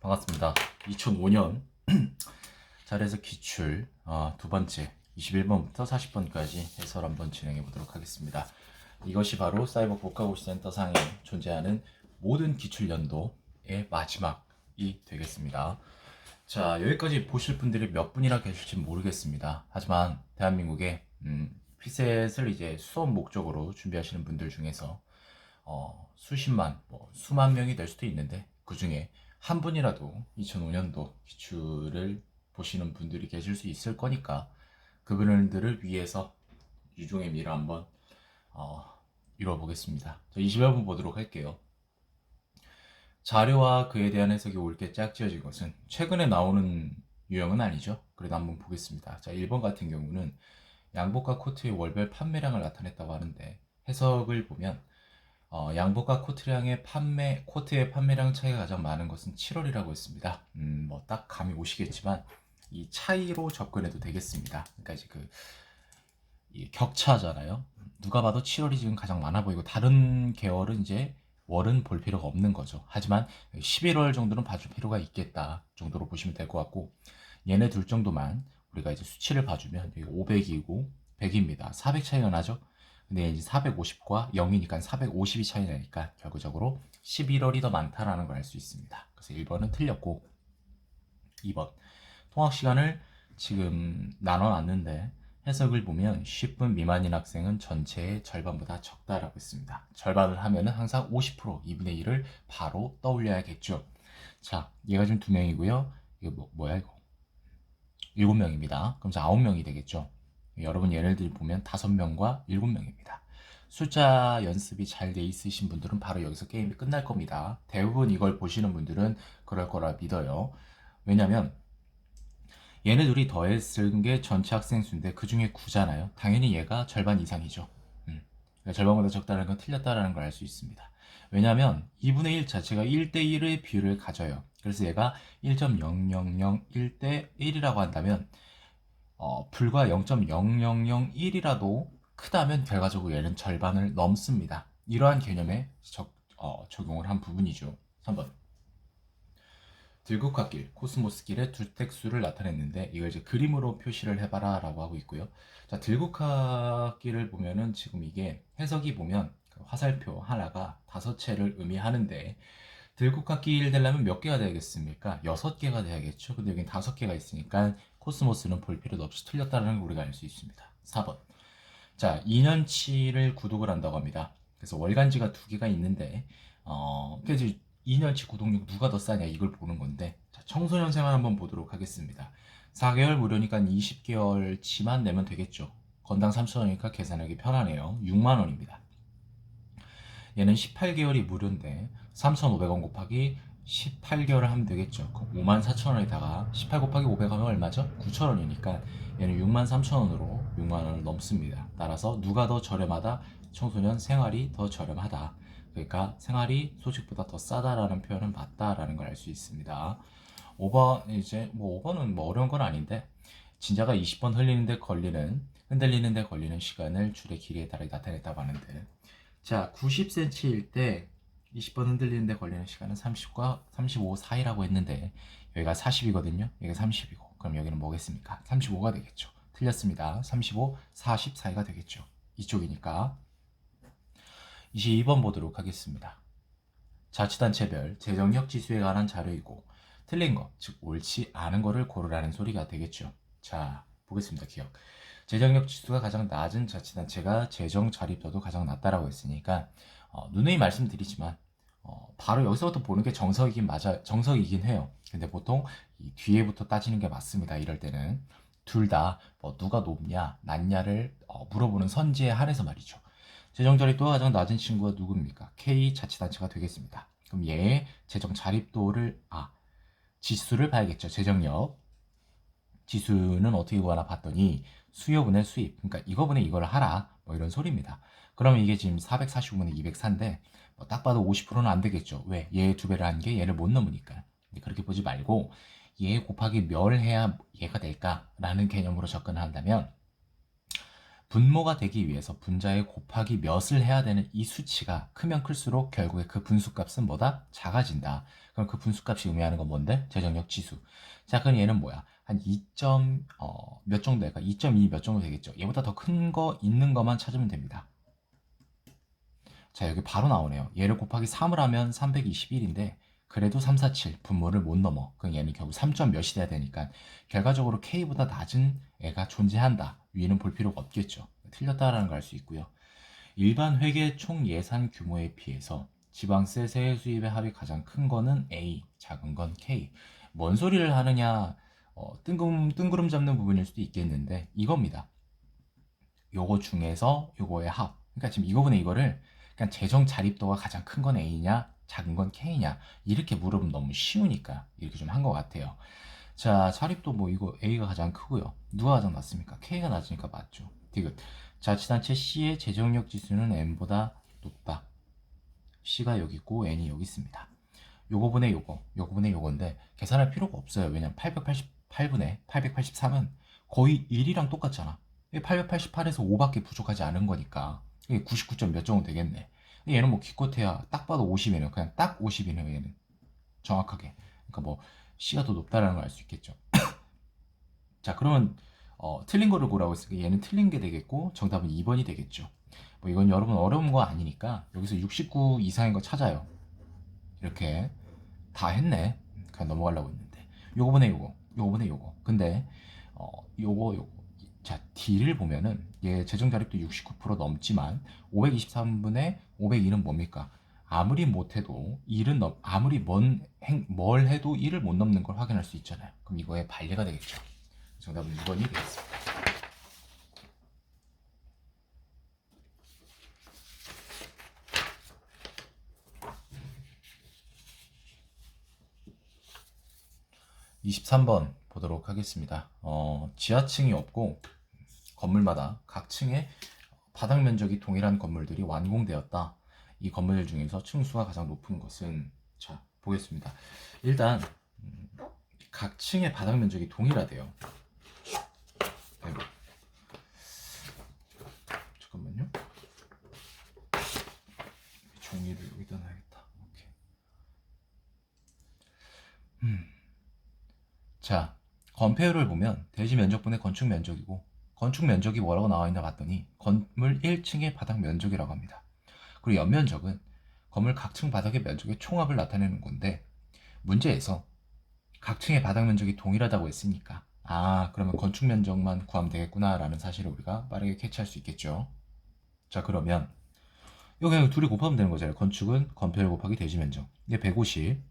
반갑습니다. 2005년 잘해서 기출 두 번째 21번부터 40번까지 해설 한번 진행해 보도록 하겠습니다. 이것이 바로 사이버 국가고시센터상에 존재하는 모든 기출 연도의 마지막이 되겠습니다. 자, 여기까지 보실 분들이 몇 분이나 계실지 모르겠습니다. 하지만 대한민국에 피셋을 이제 수업 목적으로 준비하시는 분들 중에서 수십만, 수만 명이 될 수도 있는데 그 중에 한 분이라도 2005년도 기출을 보시는 분들이 계실 수 있을 거니까 그분들을 위해서 유종의 미를 한번 이뤄보겠습니다. 자, 20여 분 보도록 할게요. 자료와 그에 대한 해석이 옳게 짝지어진 것은 최근에 나오는 유형은 아니죠. 그래도 한번 보겠습니다. 자, 1번 같은 경우는 양복과 코트의 월별 판매량을 나타냈다고 하는데 해석을 보면 양복과 코트의 판매량 차이가 가장 많은 것은 7월이라고 했습니다. 뭐 딱 감이 오시겠지만 이 차이로 접근해도 되겠습니다. 그러니까 이제 이 격차잖아요. 누가 봐도 7월이 지금 가장 많아 보이고 다른 계열은 이제 월은 볼 필요가 없는 거죠. 하지만 11월 정도는 봐줄 필요가 있겠다 정도로 보시면 될 것 같고 얘네 둘 정도만 우리가 이제 수치를 봐주면 500이고 100입니다. 400 차이가 나죠. 근데 이제 450과 0이니까 450이 차이 나니까 결과적으로 11월이 더 많다라는 걸 알 수 있습니다. 그래서 1번은 틀렸고 2번 통학 시간을 지금 나눠놨는데 해석을 보면 10분 미만인 학생은 전체의 절반보다 적다라고 했습니다. 절반을 하면은 항상 50% 2분의 1을 바로 떠올려야겠죠. 자, 얘가 지금 2명이고요. 이거 뭐야 이거? 7명입니다. 그럼 이제 9명이 되겠죠. 여러분 얘네들 보면 5명과 7명입니다. 숫자 연습이 잘 돼 있으신 분들은 바로 여기서 게임이 끝날 겁니다. 대부분 이걸 보시는 분들은 그럴 거라 믿어요. 왜냐면 얘네 둘이 더했을 게 전체 학생 수인데 그 중에 9잖아요. 당연히 얘가 절반 이상이죠. 그러니까 절반보다 적다는 건 틀렸다라는 걸 알 수 있습니다. 왜냐하면 2분의 1 자체가 1대1의 비율을 가져요. 그래서 얘가 1.0001대 1이라고 한다면 불과 0.0001이라도 크다면 결과적으로 얘는 절반을 넘습니다. 이러한 개념에 적용을 한 부분이죠. 3번 들국화길, 코스모스길의 주택수를 나타냈는데 이걸 이제 그림으로 표시를 해봐라 라고 하고 있고요. 자, 들국화길을 보면은 지금 이게 해석이 보면 화살표 하나가 5채를 의미하는데 들국화길 되려면 몇 개가 되겠습니까? 6개가 돼야겠죠. 근데 여긴 5개가 있으니까 코스모스는 볼 필요도 없이 틀렸다는 걸 우리가 알 수 있습니다. 4번. 자, 2년치를 구독을 한다고 합니다. 그래서 월간지가 2개가 있는데 그래서 2년치 구독료 누가 더 싸냐 이걸 보는 건데 자, 청소년 생활 한번 보도록 하겠습니다. 4개월 무료니까 20개월치만 내면 되겠죠. 건당 3,000원이니까 계산하기 편하네요. 6만원입니다. 얘는 18개월이 무료인데 3,500원 곱하기 18개월을 하면 되겠죠. 그럼 54,000원에다가 18 곱하기 500 하면 얼마죠? 9,000원이니까 얘는 63,000원으로 6만원을 넘습니다. 따라서 누가 더 저렴하다? 청소년 생활이 더 저렴하다. 그러니까 생활이 소식보다 더 싸다라는 표현은 맞다라는 걸 알 수 있습니다. 5번 이제 5번은 어려운 건 아닌데 진짜가 20번 흔들리는데 걸리는 시간을 줄의 길이에 따라 나타냈다고 하는데 자 90cm일 때 20번 흔들리는데 걸리는 시간은 30과 35 사이라고 했는데 여기가 40이거든요. 여기가 30이고 그럼 여기는 뭐겠습니까? 35가 되겠죠. 틀렸습니다. 35, 40 사이가 되겠죠. 이쪽이니까 22번 보도록 하겠습니다. 자치단체별 재정력 지수에 관한 자료이고 틀린 거, 즉 옳지 않은 거를 고르라는 소리가 되겠죠. 자, 보겠습니다. 기억. 재정력 지수가 가장 낮은 자치단체가 재정 자립도도 가장 낮다라고 했으니까 누누이 말씀드리지만 바로 여기서부터 보는 게 정석이긴 해요. 근데 보통 이 뒤에부터 따지는 게 맞습니다. 이럴 때는 둘 다 누가 높냐, 낮냐를 물어보는 선지에 한해서 말이죠. 재정 자립도가 가장 낮은 친구가 누굽니까? K 자치단체가 되겠습니다. 그럼 얘의 재정 자립도를 지수를 봐야겠죠. 재정력 지수는 어떻게 구하나 봤더니 수요분의 수입, 그러니까 이거분의 이거를 하라 이런 소리입니다. 그러면 이게 지금 445분의 204인데 딱 봐도 50%는 안 되겠죠. 왜? 얘 2배를 한 게 얘를 못 넘으니까. 그렇게 보지 말고 얘 곱하기 멸 해야 얘가 될까라는 개념으로 접근을 한다면 분모가 되기 위해서 분자에 곱하기 몇을 해야 되는 이 수치가 크면 클수록 결국에 그 분수값은 뭐다? 작아진다. 그럼 그 분수값이 의미하는 건 뭔데? 제정력 지수. 자, 그럼 얘는 뭐야? 한 2점 몇 정도 될까? 2.2 몇 정도 되겠죠. 얘보다 더 큰 거 있는 것만 찾으면 됩니다. 자, 여기 바로 나오네요. 얘를 곱하기 3을 하면 321인데 그래도 347 분모를 못 넘어. 그럼 얘는 결국 3점 몇이 돼야 되니까 결과적으로 K보다 낮은 애가 존재한다. 위는 볼 필요가 없겠죠. 틀렸다라는 걸 알 수 있고요. 일반 회계 총 예산 규모에 비해서 지방세 세액 수입의 합이 가장 큰 거는 A, 작은 건 K. 뭔 소리를 하느냐? 뜬구름 잡는 부분일 수도 있겠는데 이겁니다. 요거 중에서 요거의 합. 그러니까 지금 이거분의 이거를 그냥 재정 자립도가 가장 큰 건 A냐, 작은 건 K냐 이렇게 물어보면 너무 쉬우니까 이렇게 좀 한 것 같아요. 자, 자립도 뭐 이거 A가 가장 크고요. 누가 가장 낮습니까? K가 낮으니까 맞죠. 디귿. 자치단체 C의 재정력 지수는 N보다 높다. C가 여기 있고 N이 여기 있습니다. 요거분의 요거, 요거분의 요건데 계산할 필요가 없어요. 왜냐면 888분의 883은 거의 1이랑 똑같잖아. 888에서 5밖에 부족하지 않은 거니까 이게 99점 몇 정도 되겠네. 얘는 뭐 기껏해야 딱 봐도 50이네요. 그냥 딱 50이네요. 얘는 정확하게. 그러니까 뭐 C가 더 높다라는 걸 알 수 있겠죠. 자, 그러면 틀린 거를 고르라고 했으니까 얘는 틀린 게 되겠고 정답은 2번이 되겠죠. 뭐 이건 여러분 어려운 거 아니니까 여기서 69 이상인 거 찾아요. 이렇게 다 했네. 그냥 넘어가려고 했는데 요거분의 요거, 요거분의 요거. 근데 요거 자, D를 보면은 얘 재정 자립도 69% 넘지만 523분의 502는 뭡니까? 아무리 못해도 1은 아무리 뭘 해도 1을 못 넘는 걸 확인할 수 있잖아요. 그럼 이거의 반례가 되겠죠. 정답은 2번이 되겠습니다. (23번) 보도록 하겠습니다. 지하층이 없고 건물마다 각 층의 바닥 면적이 동일한 건물들이 완공되었다. 이 건물 중에서 층수가 가장 높은 것은, 자 보겠습니다. 일단 각 층의 바닥 면적이 동일하대요. 아이고. 잠깐만요. 종이를 여기다 놔야겠다. 오케이. 자, 건폐율을 보면 대지 면적분의 건축 면적이고 건축 면적이 뭐라고 나와 있나 봤더니 건물 1층의 바닥 면적이라고 합니다. 그리고 연면적은 건물 각 층 바닥의 면적의 총합을 나타내는 건데 문제에서 각 층의 바닥 면적이 동일하다고 했으니까 그러면 건축 면적만 구하면 되겠구나 라는 사실을 우리가 빠르게 캐치할 수 있겠죠. 자, 그러면 이거 그냥 둘이 곱하면 되는 거잖아요. 건축은 건폐율 곱하기 대지 면적. 이게 150,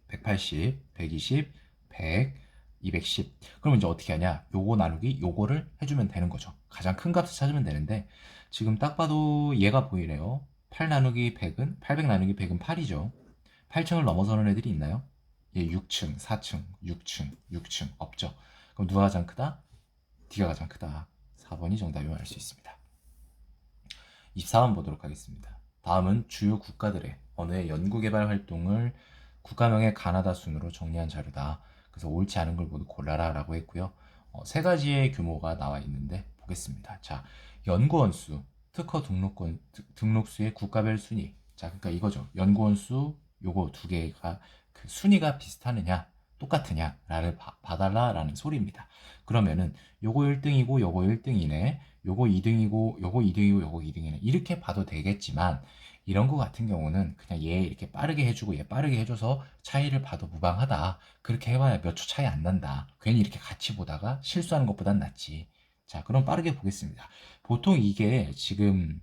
180, 120, 100, 210. 그럼 이제 어떻게 하냐? 요거 나누기 요거를 해주면 되는 거죠. 가장 큰 값을 찾으면 되는데 지금 딱 봐도 얘가 보이네요. 8 나누기 100은 800 나누기 100은 8이죠. 8층을 넘어서는 애들이 있나요? 예, 6층, 4층, 6층, 6층 없죠. 그럼 누가 가장 크다? D가 가장 크다. 4번이 정답임을 알 수 있습니다. 24번 보도록 하겠습니다. 다음은 주요 국가들의 언어의 연구개발 활동을 국가명의 가나다 순으로 정리한 자료다. 그래서 옳지 않은 걸 모두 골라라 라고 했고요. 세 가지의 규모가 나와 있는데 보겠습니다. 자, 연구원 수, 특허 등록수의 국가별 순위. 자, 그러니까 이거죠. 연구원 수 요거 두 개가 그 순위가 비슷하느냐 똑같으냐를 봐달라라는 소리입니다. 그러면은 요거 1등이고 요거 1등이네. 요거 2등이고 요거 2등이고 요거 2등이네. 이렇게 봐도 되겠지만 이런 거 같은 경우는 그냥 얘 이렇게 빠르게 해주고 얘 빠르게 해줘서 차이를 봐도 무방하다. 그렇게 해봐야 몇 초 차이 안 난다. 괜히 이렇게 같이 보다가 실수하는 것보단 낫지. 자, 그럼 빠르게 보겠습니다. 보통 이게 지금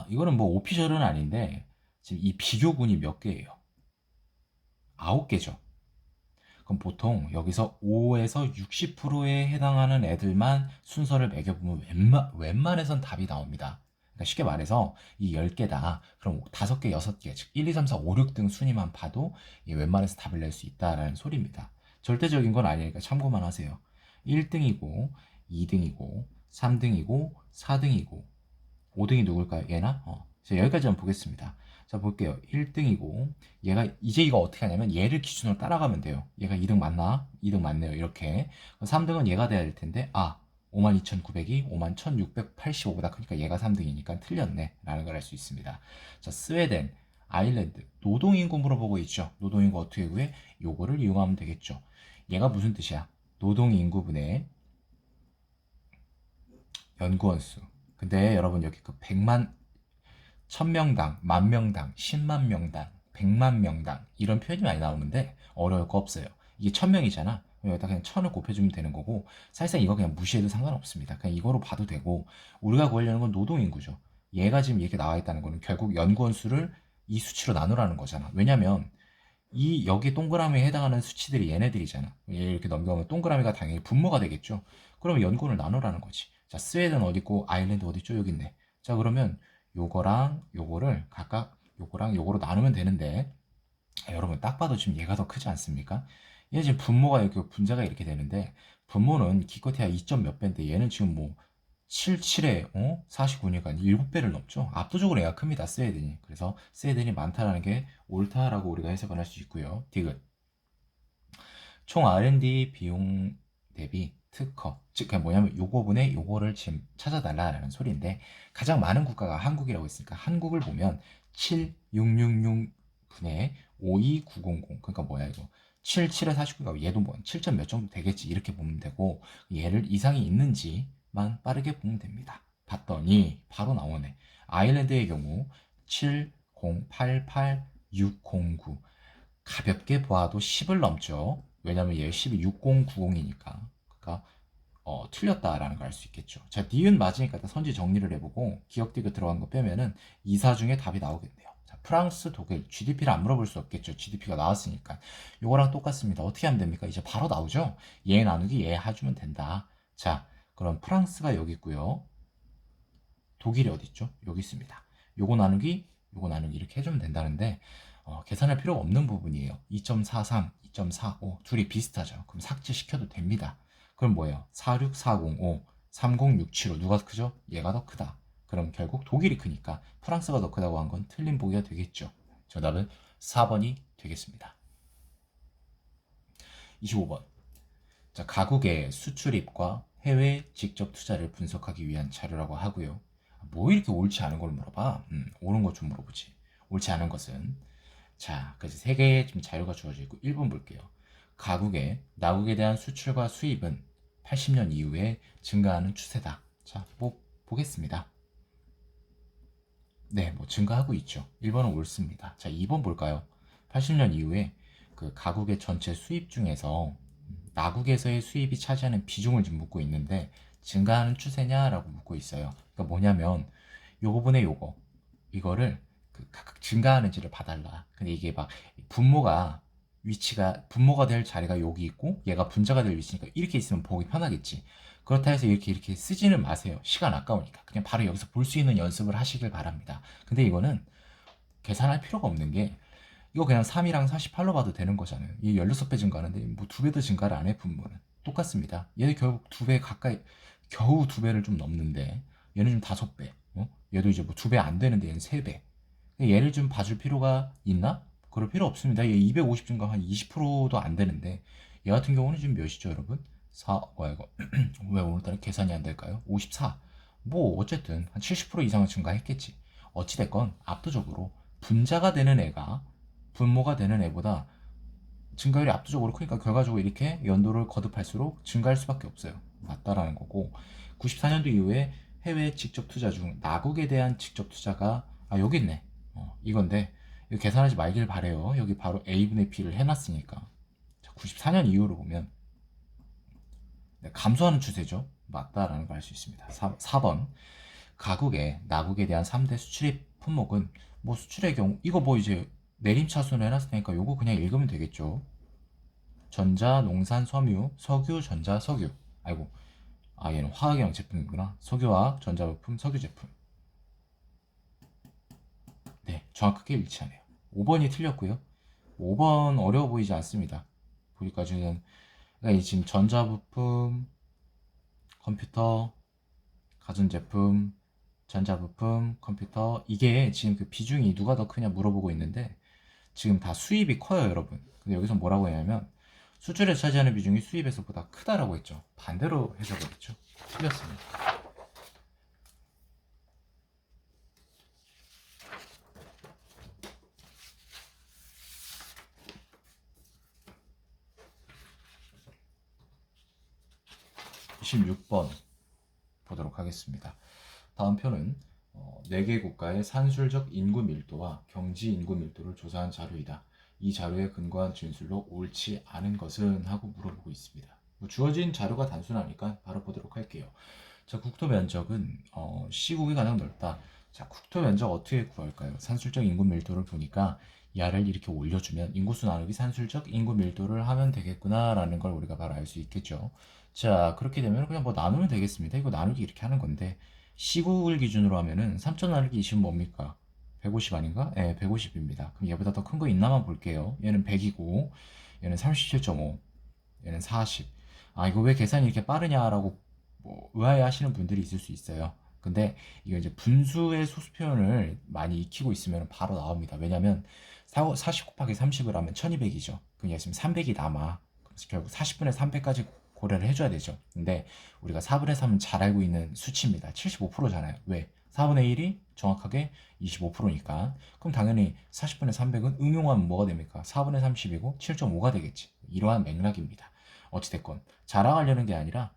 이거는 뭐 오피셜은 아닌데 지금 이 비교군이 몇 개예요? 9개죠. 그럼 보통 여기서 5에서 60%에 해당하는 애들만 순서를 매겨보면 웬만해선 답이 나옵니다. 그러니까 쉽게 말해서 이 10개다. 그럼 5개, 6개, 즉 1, 2, 3, 4, 5, 6등 순위만 봐도 웬만해서 답을 낼 수 있다라는 소리입니다. 절대적인 건 아니니까 참고만 하세요. 1등이고 2등이고 3등이고 4등이고 5등이 누굴까요? 얘나? 자, 여기까지 한번 보겠습니다. 자, 볼게요. 1등이고 얘가 이제 이거 어떻게 하냐면 얘를 기준으로 따라가면 돼요. 얘가 2등 맞나? 2등 맞네요. 이렇게. 3등은 얘가 돼야 될 텐데 52,900이 51,685보다 크니까 얘가 3등이니까 틀렸네 라는 걸 알 수 있습니다. 자, 스웨덴, 아일랜드, 노동인구 물어보고 있죠. 노동인구 어떻게 구해? 요거를 이용하면 되겠죠. 얘가 무슨 뜻이야? 노동인구분의 연구원수. 근데 여러분 여기 그 100만, 1000명당, 만명당, 10만명당, 100만명당 이런 표현이 많이 나오는데 어려울 거 없어요. 이게 1000명이잖아. 여기다 그냥 1000을 곱해주면 되는 거고 사실상 이거 그냥 무시해도 상관없습니다. 그냥 이거로 봐도 되고 우리가 구하려는 건 노동인구죠. 얘가 지금 이렇게 나와 있다는 거는 결국 연구원 수를 이 수치로 나누라는 거잖아. 왜냐면 이 여기 동그라미에 해당하는 수치들이 얘네들이잖아. 얘 이렇게 넘겨오면 동그라미가 당연히 분모가 되겠죠. 그러면 연구원을 나누라는 거지. 자, 스웨덴 어디 있고 아일랜드 어디 있죠? 여기 있네. 자, 그러면 요거랑 요거를 각각 요거랑 요거로 나누면 되는데 여러분 딱 봐도 지금 얘가 더 크지 않습니까? 얘 지금 분모가 이렇게 분자가 이렇게 되는데 분모는 기껏해야 2. 몇 배인데 얘는 지금 뭐 77에 49니까 7배를 넘죠. 압도적으로 얘가 큽니다. 스웨덴이. 그래서 스웨덴이 많다라는 게 옳다라고 우리가 해석을 할 수 있고요. 디귿. 총 R&D 비용 대비 특허. 즉 그냥 뭐냐면 요거분의 요거를 지금 찾아달라는 소리인데 가장 많은 국가가 한국이라고 했으니까 한국을 보면 7666분의 52900 그러니까 뭐야 이거 77에 49가 얘도 뭐 7점 몇 정도 되겠지 이렇게 보면 되고 얘를 이상이 있는지만 빠르게 보면 됩니다. 봤더니 바로 나오네. 아일랜드의 경우 7088609 가볍게 보아도 10을 넘죠. 왜냐면 얘 10이 6090이니까. 그러니까 틀렸다라는 걸 알 수 있겠죠. 자, 니은 맞으니까 일단 선지 정리를 해보고 기억 디귿 들어간 거 빼면은 2, 4 중에 답이 나오겠네요. 자, 프랑스, 독일, GDP를 안 물어볼 수 없겠죠. GDP가 나왔으니까. 요거랑 똑같습니다. 어떻게 하면 됩니까? 이제 바로 나오죠. 얘 나누기 얘 해주면 된다. 자, 그럼 프랑스가 여기 있고요. 독일이 어디 있죠? 여기 있습니다. 요거 나누기 이렇게 해주면 된다는데 계산할 필요가 없는 부분이에요. 2.43, 2.45 둘이 비슷하죠. 그럼 삭제시켜도 됩니다. 그럼 뭐예요? 46405, 30675 누가 크죠? 얘가 더 크다. 그럼 결국 독일이 크니까 프랑스가 더 크다고 한 건 틀린 보기가 되겠죠. 정답은 4번이 되겠습니다. 25번. 자, 가국의 수출입과 해외 직접 투자를 분석하기 위한 자료라고 하고요. 뭐 이렇게 옳지 않은 걸 물어봐? 옳은 것 좀 물어보지. 옳지 않은 것은 자, 그래서 세 개의 지금 자료가 주어져 있고 1번 볼게요. 가국의 나국에 대한 수출과 수입은 80년 이후에 증가하는 추세다. 자, 뭐 보겠습니다. 네, 뭐 증가하고 있죠. 1번은 옳습니다. 자, 2번 볼까요? 80년 이후에 그 가국의 전체 수입 중에서 나국에서의 수입이 차지하는 비중을 지금 묻고 있는데 증가하는 추세냐라고 묻고 있어요. 그러니까 뭐냐면 요 부분에 요거 이거를 그 각각 증가하는지를 봐달라. 근데 이게 막 분모가 위치가 분모가 될 자리가 여기 있고 얘가 분자가 될 위치니까 이렇게 있으면 보기 편하겠지. 그렇다 해서 이렇게 쓰지는 마세요. 시간 아까우니까 그냥 바로 여기서 볼 수 있는 연습을 하시길 바랍니다. 근데 이거는 계산할 필요가 없는 게 이거 그냥 3이랑 48로 봐도 되는 거잖아요. 이 16배 증가하는데 뭐 2배 더 증가를 안 해 분모는. 똑같습니다. 얘도 결국 2배 가까이 겨우 2배를 좀 넘는데 얘는 좀 5배. 얘도 이제 뭐 2배 안 되는데 얘는 3배. 얘를 좀 봐줄 필요가 있나? 그럴 필요 없습니다. 얘 250 증가 한 20%도 안 되는데 얘 같은 경우는 지금 몇이죠 여러분? 4, 뭐야 이거 왜 오늘따라 계산이 안 될까요? 54. 뭐 어쨌든 한 70% 이상은 증가했겠지. 어찌됐건 압도적으로 분자가 되는 애가 분모가 되는 애보다 증가율이 압도적으로 크니까 결과적으로 이렇게 연도를 거듭할수록 증가할 수밖에 없어요. 맞다라는 거고 94년도 이후에 해외 직접 투자 중 나국에 대한 직접 투자가 여기 있네. 이건데 이거 계산하지 말길 바래요. 여기 바로 A분의 B를 해놨으니까 94년 이후로 보면 감소하는 추세죠. 맞다라는 걸 알 수 있습니다. 4번 가국의 나국에 대한 3대 수출입 품목은 뭐 수출의 경우 이거 뭐 이제 내림차순 해놨으니까 요거 그냥 읽으면 되겠죠. 전자, 농산, 섬유, 석유, 전자, 석유. 아이고, 얘는 화학용 제품이구나. 석유화학, 전자부품, 석유 제품. 네, 정확하게 일치하네요. 5번이 틀렸고요. 5번 어려워 보이지 않습니다. 보니까 그러니까 지금 전자부품, 컴퓨터, 가전제품, 전자부품, 컴퓨터 이게 지금 그 비중이 누가 더 크냐 물어보고 있는데 지금 다 수입이 커요, 여러분. 근데 여기서 뭐라고 했냐면 수출에 차지하는 비중이 수입에서보다 크다라고 했죠. 반대로 해석을 했죠. 틀렸습니다. 26번 보도록 하겠습니다. 다음 표는 4개 국가의 산술적 인구 밀도와 경지 인구 밀도를 조사한 자료이다. 이 자료에 근거한 진술로 옳지 않은 것은? 하고 물어보고 있습니다. 주어진 자료가 단순하니까 바로 보도록 할게요. 자, 국토 면적은 시국이 가장 넓다. 자, 국토 면적 어떻게 구할까요? 산술적 인구 밀도를 보니까 야를 이렇게 올려주면 인구수 나누기 산술적 인구 밀도를 하면 되겠구나라는 걸 우리가 바로 알 수 있겠죠. 자, 그렇게 되면 그냥 뭐 나누면 되겠습니다. 이거 나누기 이렇게 하는 건데 시국을 기준으로 하면은 3천 나누기 20은 뭡니까? 150 아닌가? 네, 150입니다. 그럼 얘보다 더 큰 거 있나만 볼게요. 얘는 100이고 얘는 37.5, 얘는 40. 아, 이거 왜 계산이 이렇게 빠르냐라고 뭐 의아해 하시는 분들이 있을 수 있어요. 근데 이거 이제 분수의 소수 표현을 많이 익히고 있으면 바로 나옵니다. 왜냐면 40 곱하기 30을 하면 1200이죠. 그럼 얘 지금 300이 남아. 그래서 결국 40분의 300까지 고려를 해줘야 되죠. 근데 우리가 4분의 3은 잘 알고 있는 수치입니다. 75%잖아요. 왜? 4분의 1이 정확하게 25%니까. 그럼 당연히 40분의 300은 응용하면 뭐가 됩니까? 4분의 30이고 7.5가 되겠지. 이러한 맥락입니다. 어찌됐건 자랑하려는 게 아니라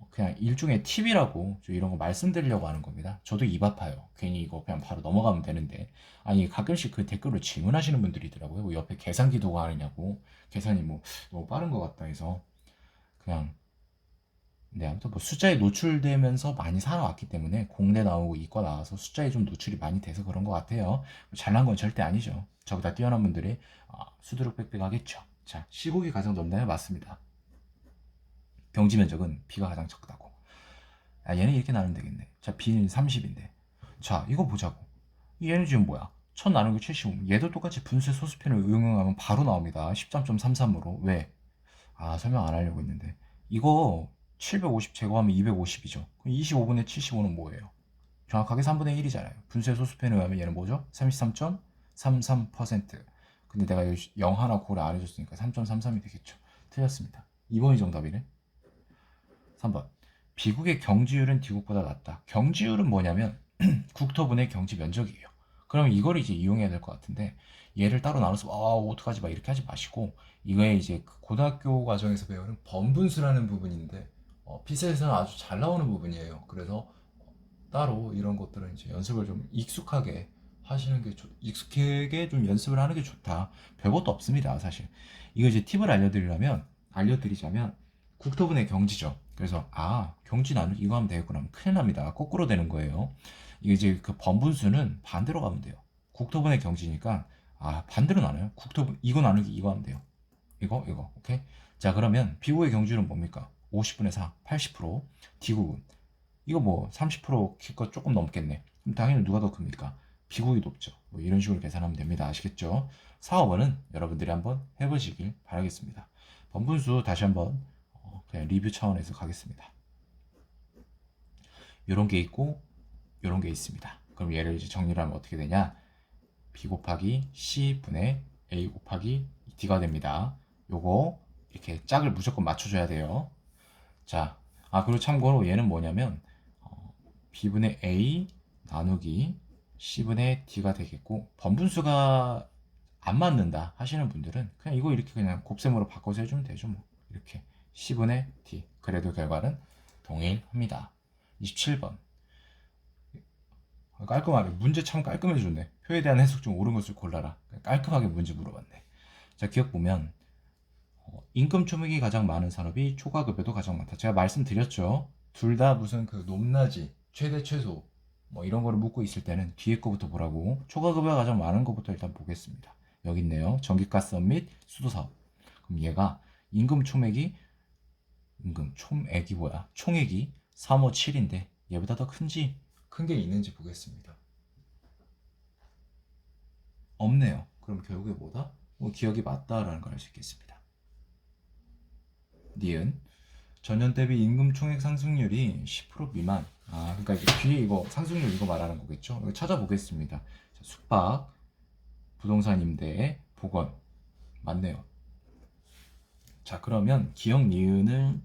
그냥 일종의 팁이라고 이런 거 말씀드리려고 하는 겁니다. 저도 입 아파요. 괜히 이거 그냥 바로 넘어가면 되는데. 아니 가끔씩 그 댓글로 질문하시는 분들이 있더라고요. 뭐 옆에 계산기도가 하느냐고. 계산이 뭐 너무 빠른 것 같다 해서 그냥 네, 아무튼 뭐 숫자에 노출되면서 많이 살아왔기 때문에 공대 나오고 이과 나와서 숫자에 좀 노출이 많이 돼서 그런 것 같아요. 잘난 건 절대 아니죠. 저보다 뛰어난 분들이 수두룩 빽빽하겠죠. 자, 시국이 가장 넓나요? 맞습니다. 경지 면적은 B가 가장 적다고. 얘는 이렇게 나누면 되겠네. 자, B는 30인데. 자, 이거 보자고. 얘는 지금 뭐야? 1000 나누기 75. 얘도 똑같이 분수의 소수편을 응용하면 바로 나옵니다. 13.33으로. 왜? 설명 안 하려고 했는데. 이거 750 제곱하면 250이죠. 그럼 25분의 75는 뭐예요? 정확하게 3분의 1이잖아요. 분수의 소수편에 의하면 얘는 뭐죠? 33.33%. 근데 내가 0 하나 고려 안 해줬으니까 3.33이 되겠죠. 틀렸습니다. 2번이 정답이네. 3번. 비국의 경지율은 D국보다 낮다. 경지율은 뭐냐면 국토분의 경지 면적이에요. 그럼 이걸 이제 이용해야 될 것 같은데 얘를 따로 나눠서 어떡하지 막 이렇게 하지 마시고 이거에 이제 그 고등학교 과정에서 배우는 번분수라는 부분인데 피셋에서는 아주 잘 나오는 부분이에요. 그래서 따로 이런 것들은 이제 연습을 좀 익숙하게 하시는 게 익숙하게 좀 연습을 하는 게 좋다. 별것도 없습니다, 사실. 이거 이제 팁을 알려드리자면 국토분의 경지죠. 그래서 경지 나누기 이거 하면 되겠구나 하면 큰일 납니다. 거꾸로 되는 거예요. 이게 이제 그 번분수는 반대로 가면 돼요. 국토분의 경지니까 반대로 나눠요. 국토분 이거 나누기 이거 하면 돼요. 이거 오케이. 자, 그러면 B국의 경지율은 뭡니까? 50분의 4 80%. D국은 이거 뭐 30% 키껏 조금 넘겠네. 그럼 당연히 누가 더 큽니까? B국이 높죠. 뭐 이런 식으로 계산하면 됩니다. 아시겠죠? 4, 5번은 여러분들이 한번 해보시길 바라겠습니다. 번분수 다시 한번 그냥 리뷰 차원에서 가겠습니다. 이런 게 있고 이런 게 있습니다. 그럼 얘를 이제 정리를 하면 어떻게 되냐? B 곱하기 C 분의 A 곱하기 D가 됩니다. 요거 이렇게 짝을 무조건 맞춰줘야 돼요. 자, 그리고 참고로 얘는 뭐냐면 B분의 A 나누기 C분의 D가 되겠고 번분수가 안 맞는다 하시는 분들은 그냥 이거 이렇게 그냥 곱셈으로 바꿔서 해주면 되죠. 뭐 이렇게 C분의 D. 그래도 결과는 동일합니다. 27번. 깔끔하게 문제 참 깔끔해 줬네. 표에 대한 해석 중 옳은 것을 골라라. 깔끔하게 문제 물어봤네. 자, 기억 보면 임금 초맥이 가장 많은 산업이 초과급여도 가장 많다. 제가 말씀드렸죠. 둘 다 무슨 그 높낮이, 최대 최소 뭐 이런 거를 묻고 있을 때는 뒤에 거부터 보라고. 초과급여가 가장 많은 것부터 일단 보겠습니다. 여기 있네요. 전기가스업 및 수도사업. 그럼 얘가 임금 총액이 총액이 357인데 얘보다 더 큰 게 있는지 보겠습니다. 없네요. 그럼 결국에 뭐다? 기억이 맞다라는 걸 알 수 있겠습니다. 니은 전년 대비 임금 총액 상승률이 10% 미만. 그러니까 뒤에 이거 상승률 이거 말하는 거겠죠? 이거 찾아보겠습니다. 숙박, 부동산 임대, 보건 맞네요. 자, 그러면 기역 니은을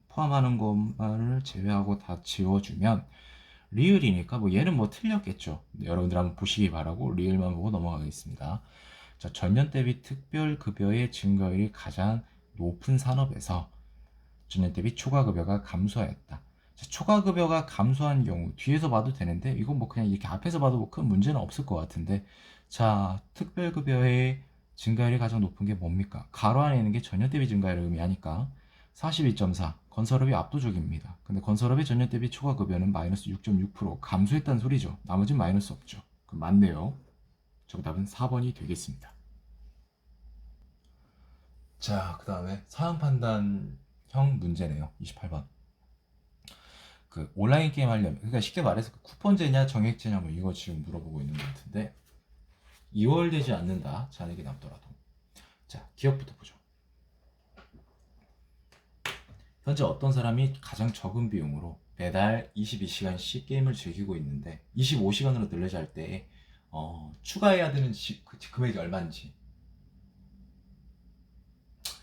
포함하는 것만을 제외하고 다 지워주면 리을이니까 뭐 얘는 뭐 틀렸겠죠. 여러분들 한번 보시기 바라고 리을만 보고 넘어가겠습니다. 자, 전년 대비 특별급여의 증가율이 가장 높은 산업에서 전년 대비 초과급여가 감소하였다. 자, 초과급여가 감소한 경우 뒤에서 봐도 되는데 이건 뭐 그냥 이렇게 앞에서 봐도 뭐 큰 문제는 없을 것 같은데, 자, 특별급여의 증가율이 가장 높은 게 뭡니까? 가로 안에 있는 게 전년 대비 증가율을 의미하니까 42.4, 건설업이 압도적입니다. 근데 건설업의 전년 대비 초과급여는 마이너스 6.6% 감소했다는 소리죠. 나머지는 마이너스 없죠. 그럼 맞네요. 정답은 4번이 되겠습니다. 자, 그 다음에 사항 판단형 문제네요. 28번. 그 온라인 게임 하려면, 그러니까 쉽게 말해서 그 쿠폰제냐 정액제냐 뭐 이거 지금 물어보고 있는 것 같은데, 2월 되지 않는다, 잔액이 남더라도. 자, 기업부터 보죠. 현재 어떤 사람이 가장 적은 비용으로 매달 22시간씩 게임을 즐기고 있는데 25시간으로 늘려자 할 때 추가해야 되는 그 금액이 얼마인지.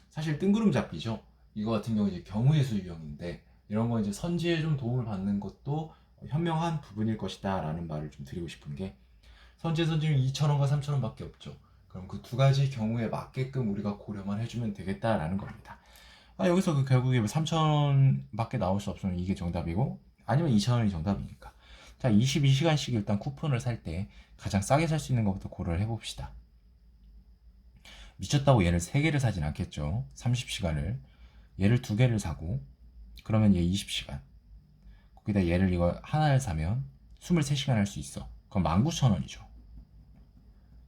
사실 뜬구름 잡기죠. 이거 같은 경우 이제 경우의 수 유형인데, 이런 거 이제 선지에 좀 도움을 받는 것도 현명한 부분일 것이다 라는 말을 좀 드리고 싶은 게, 선지에선 지금 2,000원과 3,000원 밖에 없죠. 그럼 그 두 가지 경우에 맞게끔 우리가 고려만 해주면 되겠다라는 겁니다. 여기서 그 결국에 3,000원 밖에 나올 수 없으면 이게 정답이고, 아니면 2,000원이 정답이니까. 자, 22시간씩 일단 쿠폰을 살 때 가장 싸게 살 수 있는 것부터 고려를 해봅시다. 미쳤다고 얘를 3개를 사진 않겠죠. 30시간을. 얘를 2개를 사고, 그러면 얘 20시간. 거기다 얘를 이거 하나를 사면 23시간 할 수 있어. 그럼 19,000원이죠.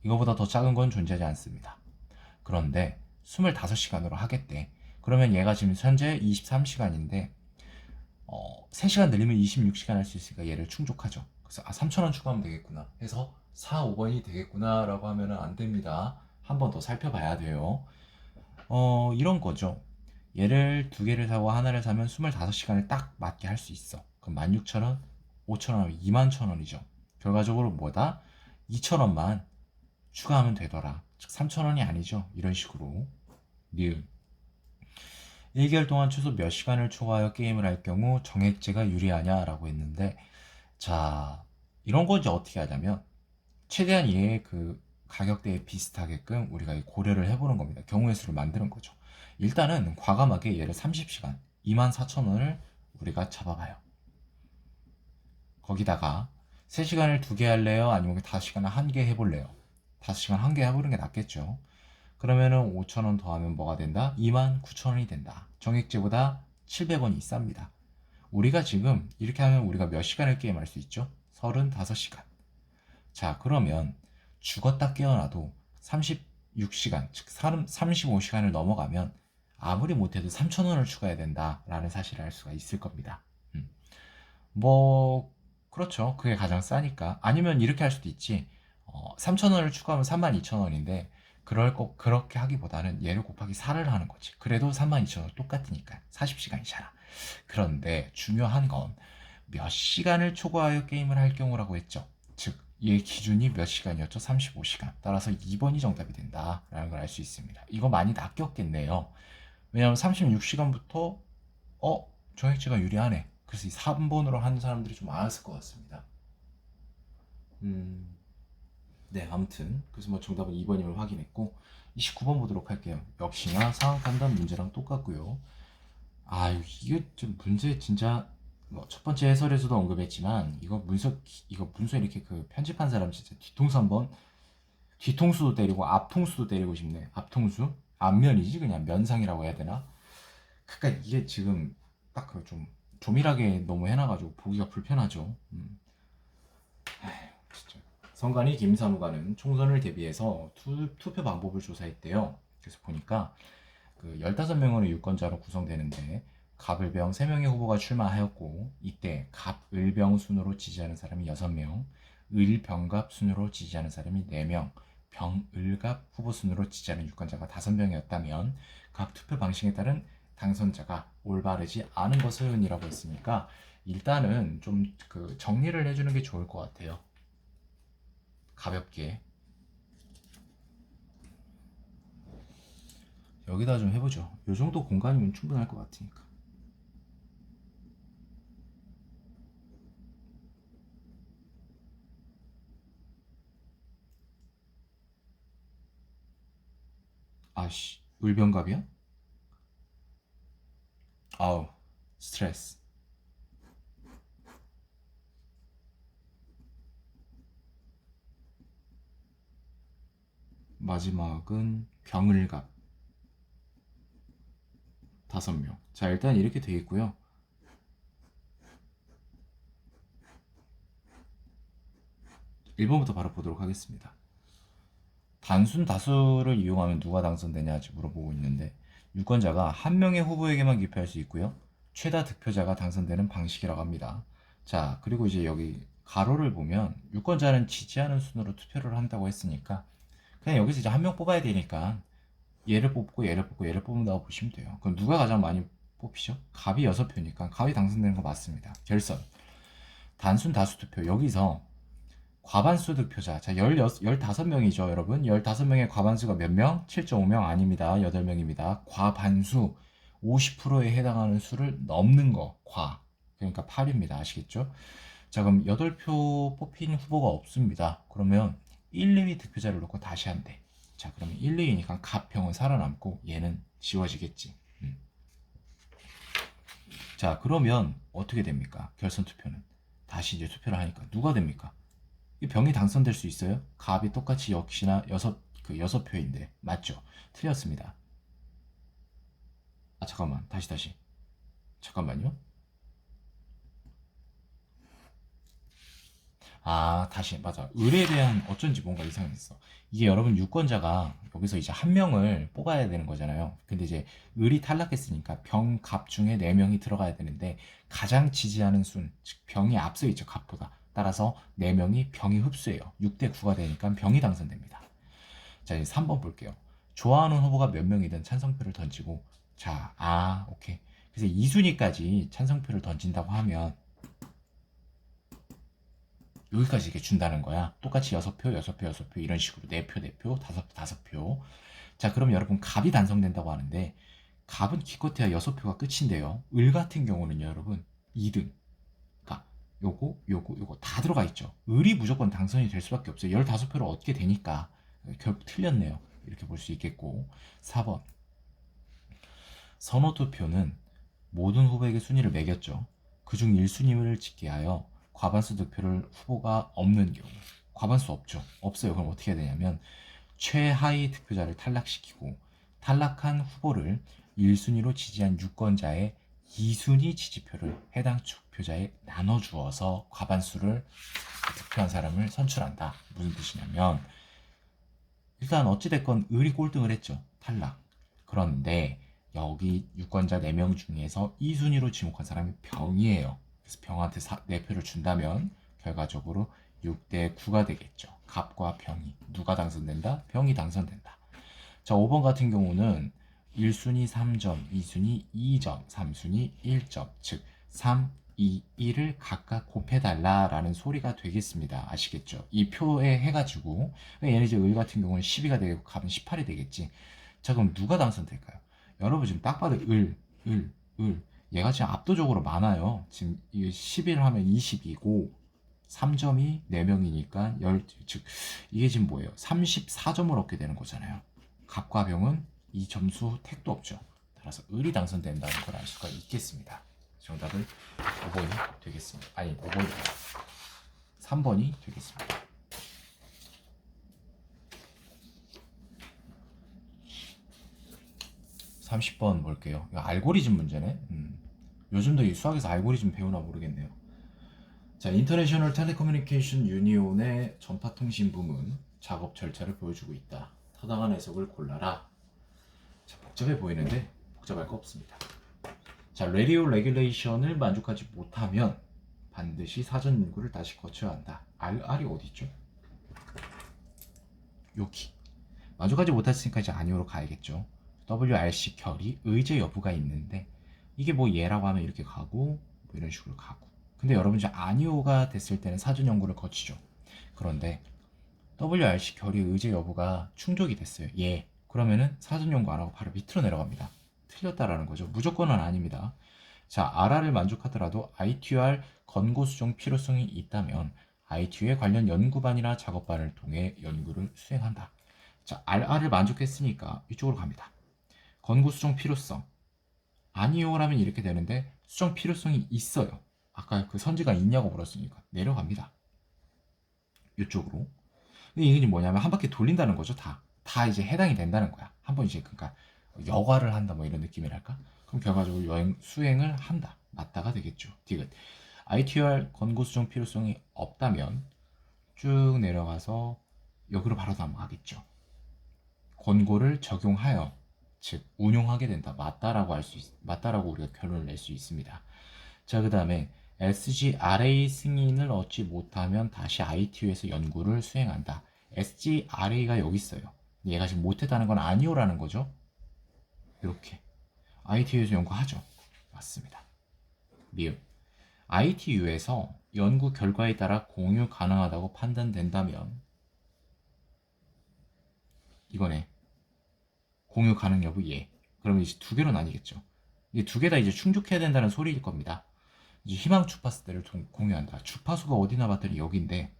이거보다 더 작은 건 존재하지 않습니다. 그런데 25시간으로 하겠대. 그러면 얘가 지금 현재 23시간인데 3시간 늘리면 26시간 할 수 있으니까 얘를 충족하죠. 그래서 3,000원 추가하면 되겠구나 해서 4, 5번이 되겠구나 라고 하면 안 됩니다. 한 번 더 살펴봐야 돼요. 이런 거죠. 얘를 2개를 사고 하나를 사면 25시간을 딱 맞게 할 수 있어. 그럼 16,000원, 5,000원 하면 21,000원이죠. 결과적으로 뭐다? 2,000원만 추가하면 되더라. 즉 3,000원이 아니죠. 이런 식으로. 니은. 1개월 동안 최소 몇 시간을 초과하여 게임을 할 경우 정액제가 유리하냐라고 했는데, 자, 이런 거 이제 어떻게 하냐면 최대한 얘의 그 가격대에 비슷하게끔 우리가 고려를 해보는 겁니다. 경우의 수를 만드는 거죠. 일단은 과감하게 얘를 30시간 24,000원을 우리가 잡아봐요. 거기다가 3시간을 2개 할래요? 아니면 5시간을 1개 해볼래요? 5시간 1개 해보는 게 낫겠죠. 그러면은 5,000원 더하면 뭐가 된다? 29,000원이 된다. 정액제보다 700원이 쌉니다. 우리가 지금 이렇게 하면 우리가 몇 시간을 게임할 수 있죠? 35시간. 자, 그러면 죽었다 깨어나도 36시간, 즉 35시간을 넘어가면 아무리 못해도 3,000원을 추가해야 된다라는 사실을 알 수가 있을 겁니다. 뭐 그렇죠. 그게 가장 싸니까. 아니면 이렇게 할 수도 있지. 3,000원을 추가하면 32,000원인데 그렇게 하기보다는 얘를 곱하기 4를 하는 거지. 그래도 32,000원 똑같으니까 40시간이잖아. 그런데 중요한 건 몇 시간을 초과하여 게임을 할 경우라고 했죠. 즉, 얘 기준이 몇 시간이었죠? 35시간. 따라서 2번이 정답이 된다라는 걸 알 수 있습니다. 이거 많이 낚였겠네요. 왜냐하면 36시간부터 정액제가 유리하네. 그래서 이 3번으로 하는 사람들이 좀 많았을 것 같습니다. 네, 아무튼 그래서 뭐 정답은 2번임을 확인했고, 29번 보도록 할게요. 역시나 상황 판단 문제랑 똑같고요. 이게 좀 문제 진짜, 뭐 첫 번째 해설에서도 언급했지만 이거 문서 이렇게 그 편집한 사람 진짜 뒤통수 한번, 뒤통수도 때리고 앞통수도 때리고 싶네. 앞통수? 앞면이지 그냥 면상이라고 해야 되나? 그러니까 이게 지금 딱 그 좀 조밀하게 너무 해놔가지고 보기가 불편하죠. 진짜. 선관위 김사무관은 총선을 대비해서 투표 방법을 조사했대요. 그래서 보니까 그 15명으로 유권자로 구성되는데 갑을병 3명의 후보가 출마하였고, 이때 갑을병 순으로 지지하는 사람이 6명, 을병갑 순으로 지지하는 사람이 4명, 병을갑 후보 순으로 지지하는 유권자가 5명이었다면 각 투표 방식에 따른 당선자가 올바르지 않은 것은 이라고 했으니까, 일단은 좀 그 정리를 해주는 게 좋을 것 같아요. 가볍게. 여기다 좀 해보죠. 이 정도 공간이면 충분할 것 같으니까. 아씨, 울병갑이야? 아우, 스트레스. 마지막은 병을갑 5명. 자, 일단 이렇게 되겠고요. 1번부터 바로 보도록 하겠습니다. 단순 다수를 이용하면 누가 당선되냐 물어보고 있는데, 유권자가 한 명의 후보에게만 기표할 수 있고요. 최다 득표자가 당선되는 방식이라고 합니다. 자, 그리고 이제 여기 가로를 보면 유권자는 지지하는 순으로 투표를 한다고 했으니까 그냥 여기서 이제 한 명 뽑아야 되니까 얘를 뽑고 얘를 뽑고 얘를 뽑는다고 보시면 돼요. 그럼 누가 가장 많이 뽑히죠? 갑이 6표니까 갑이 당선되는 거 맞습니다. 결선. 단순 다수 투표. 여기서 과반수 득표자. 자, 15명이죠, 여러분. 15명의 과반수가 몇 명? 7.5명 아닙니다. 8명입니다. 과반수 50%에 해당하는 수를 넘는 거. 그러니까 8입니다. 아시겠죠? 자, 그럼 8표 뽑힌 후보가 없습니다. 그러면 1, 2위 득표자를 놓고 다시 한대. 자, 그러면 1, 2위니까 갑평은 살아남고 얘는 지워지겠지. 자, 그러면 어떻게 됩니까? 결선 투표는 다시 이제 투표를 하니까 누가 됩니까? 이 병이 당선될 수 있어요? 갑이 똑같이 역시나 6표인데 맞죠? 틀렸습니다. 아, 잠깐만, 다시 잠깐만요. 아, 다시 맞아. 을에 대한 어쩐지 뭔가 이상했어. 이게 여러분 유권자가 여기서 이제 한 명을 뽑아야 되는 거잖아요. 근데 이제 을이 탈락했으니까 병, 갑 중에 4명이 들어가야 되는데 가장 지지하는 순, 즉 병이 앞서 있죠, 갑보다. 따라서 4명이 병이 흡수해요. 6대 9가 되니까 병이 당선됩니다. 자, 이제 3번 볼게요. 좋아하는 후보가 몇 명이든 찬성표를 던지고, 자, 오케이. 그래서 2순위까지 찬성표를 던진다고 하면 여기까지 이렇게 준다는 거야. 똑같이 6표, 6표, 6표 이런 식으로 4표, 4표, 5표, 5표. 자, 그럼 여러분 갑이 당선된다고 하는데 갑은 기껏해야 6표가 끝인데요. 을 같은 경우는요, 여러분 2등. 그러니까 요거 다 들어가 있죠. 을이 무조건 당선이 될 수밖에 없어요. 15표를 얻게 되니까 결국 틀렸네요. 이렇게 볼 수 있겠고. 4번. 선호투표는 모든 후보에게 순위를 매겼죠. 그중 1순위를 짓게 하여 과반수 득표를 후보가 없는 경우, 과반수 없어요. 그럼 어떻게 해야 되냐면 최하위 득표자를 탈락시키고 탈락한 후보를 1순위로 지지한 유권자의 2순위 지지표를 해당 투표자에 나눠주어서 과반수를 득표한 사람을 선출한다. 무슨 뜻이냐면 일단 어찌됐건 을이 꼴등을 했죠. 탈락. 그런데 여기 유권자 4명 중에서 2순위로 지목한 사람이 병이에요. 그래서 병한테 4표를 준다면 결과적으로 6대 9가 되겠죠. 갑과 병이. 누가 당선된다? 병이 당선된다. 자, 5번 같은 경우는 1순위 3점, 2순위 2점, 3순위 1점, 즉 3, 2, 1을 각각 곱해달라라는 소리가 되겠습니다. 아시겠죠? 이 표에 해가지고 얘는 이제 을 같은 경우는 12가 되고 갑은 18이 되겠지. 자, 그럼 누가 당선될까요? 여러분 지금 딱 봐도 을. 얘가 지금 압도적으로 많아요. 지금 11 하면 20이고 3점이 4명이니까 즉 이게 지금 뭐예요? 34점을 얻게 되는 거잖아요. 갑과 병은 이 점수 택도 없죠. 따라서 을이 당선된다는 걸 알 수가 있겠습니다. 정답은 5번이 되겠습니다. 아니 5번이 3번이 되겠습니다. 30번 볼게요. 이거 알고리즘 문제네. 요즘도 이 수학에서 알고리즘 배우나 모르겠네요. 자, 인터내셔널 텔레커뮤니케이션 유니온의 전파통신 부문 작업 절차를 보여주고 있다. 타당한 해석을 골라라. 자, 복잡해 보이는데 복잡할 거 없습니다. 자, 레디오 레귤레이션을 만족하지 못하면 반드시 사전 연구를 다시 거쳐야 한다. R이 어디 있죠? 여기. 만족하지 못했으니까 이제 아니오로 가야겠죠. WRC 결의 의제 여부가 있는데 이게 뭐 얘라고 하면 이렇게 가고 뭐 이런 식으로 가고. 근데 여러분 이제 아니오가 됐을 때는 사전 연구를 거치죠. 그런데 WRC 결의 의제 여부가 충족이 됐어요. 얘 그러면은 사전 연구 안 하고 바로 밑으로 내려갑니다. 틀렸다라는 거죠. 무조건은 아닙니다. 자, RR을 만족하더라도 ITR 권고 수정 필요성이 있다면 ITU에 관련 연구반이나 작업반을 통해 연구를 수행한다. 자, RR을 만족했으니까 이쪽으로 갑니다. 권고 수정 필요성. 아니요라면 이렇게 되는데 수정 필요성이 있어요. 아까 그 선지가 있냐고 물었으니까 내려갑니다. 이쪽으로. 근데 이게 뭐냐면 한 바퀴 돌린다는 거죠. 다 이제 해당이 된다는 거야. 한번 이제 그러니까 여과를 한다 뭐 이런 느낌이랄까? 그럼 결과적으로 수행을 한다. 맞다가 되겠죠. 디귿. ITR 권고 수정 필요성이 없다면 쭉 내려가서 여기로 바로 넘어가겠죠. 권고를 적용하여 즉 운용하게 된다. 맞다라고 우리가 결론을 낼 수 있습니다. 자, 그다음에 SGRA 승인을 얻지 못하면 다시 ITU에서 연구를 수행한다. SGRA가 여기 있어요. 얘가 지금 못했다는 건 아니오라는 거죠. 이렇게 ITU에서 연구하죠. 맞습니다. 미음. ITU에서 연구 결과에 따라 공유 가능하다고 판단된다면 이거네. 공유 가능 여부 예. 그러면 이제 두 개로 나뉘겠죠. 이게 두 개 다 이제 충족해야 된다는 소리일 겁니다. 이제 희망 주파수대를 공유한다. 주파수가 어디나 봤더니 여기인데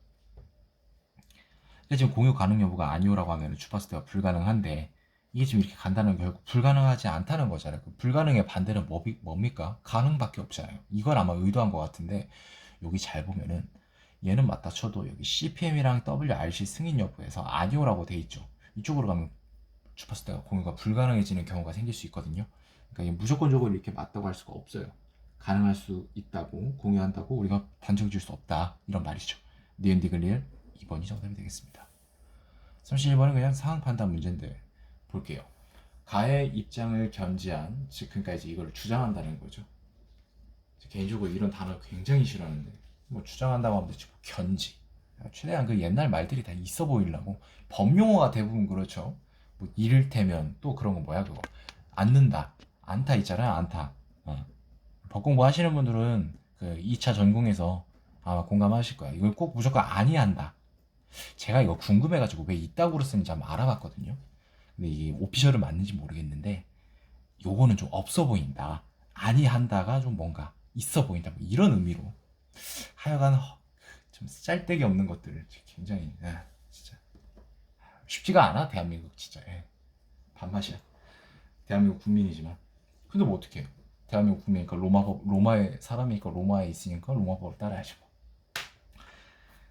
지금 공유 가능 여부가 아니오라고 하면 주파수대가 불가능한데 이게 지금 이렇게 간다는 건 결국 불가능하지 않다는 거잖아요. 그 불가능의 반대는 뭡니까? 가능밖에 없잖아요. 이걸 아마 의도한 것 같은데 여기 잘 보면은 얘는 맞다 쳐도 여기 CPM이랑 WRC 승인 여부에서 아니오라고 돼 있죠. 이쪽으로 가면 주파수대가 공유가 불가능해지는 경우가 생길 수 있거든요. 그러니까 무조건적으로 이렇게 맞다고 할 수가 없어요. 가능할 수 있다고 공유한다고 우리가 단정 지을 수 없다 이런 말이죠. 니은디글리엘 2번이 정답이 되겠습니다. 31번은 그냥 상황 판단 문제인데 볼게요. 가의 입장을 견지한 즉 그러니까 이제 이걸 주장한다는 거죠. 개인적으로 이런 단어 굉장히 싫어하는데 뭐 주장한다고 하면 되지 뭐 견지 최대한 그 옛날 말들이 다 있어 보이려고 법용어가 대부분 그렇죠. 뭐 이를테면 또 그런 거 뭐야 그거 앉는다 안타 있잖아요 안타 법 공부 하시는 분들은 그 2차 전공에서 아마 공감하실 거야. 이걸 꼭 무조건 아니한다. 제가 이거 궁금해가지고 왜 이따구로 쓰는지 한번 알아봤거든요. 근데 이게 오피셜은 맞는지 모르겠는데 요거는 좀 없어 보인다. 아니한다가 좀 뭔가 있어 보인다. 뭐 이런 의미로 하여간 좀 짤데기 없는 것들을 굉장히 진짜 쉽지가 않아 대한민국 진짜 밥맛이야. 대한민국 국민이지만 근데 뭐 어떡해 대한민국 국민이니까 로마의 사람이니까 로마에 있으니까 로마법을 따라야죠.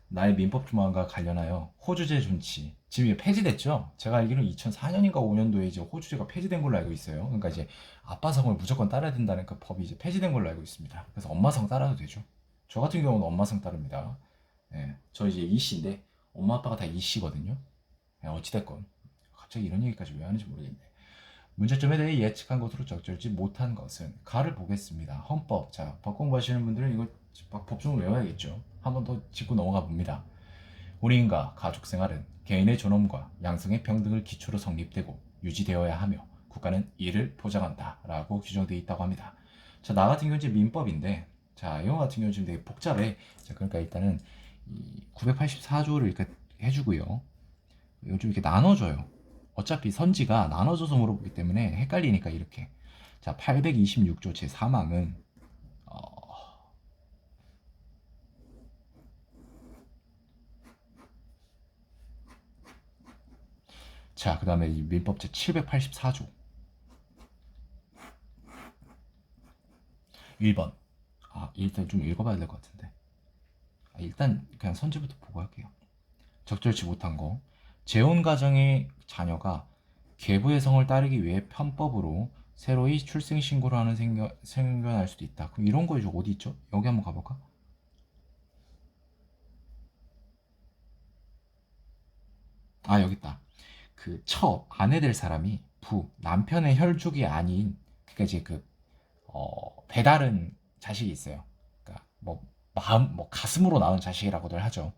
나의 민법 조항과 관련하여 호주제 준치 지금 이게 폐지됐죠? 제가 알기로는 2004년인가 5년도에 이제 호주제가 폐지된 걸로 알고 있어요. 그러니까 이제 아빠 성을 무조건 따라야 된다는 그 법이 이제 폐지된 걸로 알고 있습니다. 그래서 엄마 성 따라도 되죠. 저 같은 경우는 엄마 성 따릅니다. 저 이제 이씨인데 엄마 아빠가 다 이씨거든요. 어찌됐건 갑자기 이런 얘기까지 왜 하는지 모르겠네. 문제점에 대해 예측한 것으로 적절치 못한 것은 가를 보겠습니다. 헌법. 자, 법 공부하시는 분들은 이거 법조문 외워야겠죠. 한 번 더 짚고 넘어가 봅니다. 혼인과 가족 생활은 개인의 존엄과 양성의 평등을 기초로 성립되고 유지되어야 하며 국가는 이를 보장한다 라고 규정되어 있다고 합니다. 자, 나 같은 경우는 이제 민법인데 자, 이거 같은 경우는 지금 되게 복잡해. 자, 그러니까 일단은 984조를 이렇게 해주고요. 이거 좀 이렇게 나눠줘요. 어차피 선지가 나눠져서 물어보기 때문에 헷갈리니까 이렇게. 자, 826조 제3항은 자, 그 다음에 민법 제784조 1번. 일단 좀 읽어봐야 될 것 같은데. 일단 그냥 선지부터 보고 할게요. 적절치 못한 거. 재혼 가정의 자녀가 계부의 성을 따르기 위해 편법으로 새로이 출생 신고를 하는 생겨날 수도 있다. 그럼 이런 거 이제 어디 있죠? 여기 한번 가볼까? 여기 있다. 그 아내 될 사람이 남편의 혈족이 아닌 그러니까 이제 배다른 자식이 있어요. 그러니까 뭐 가슴으로 낳은 자식이라고들 하죠.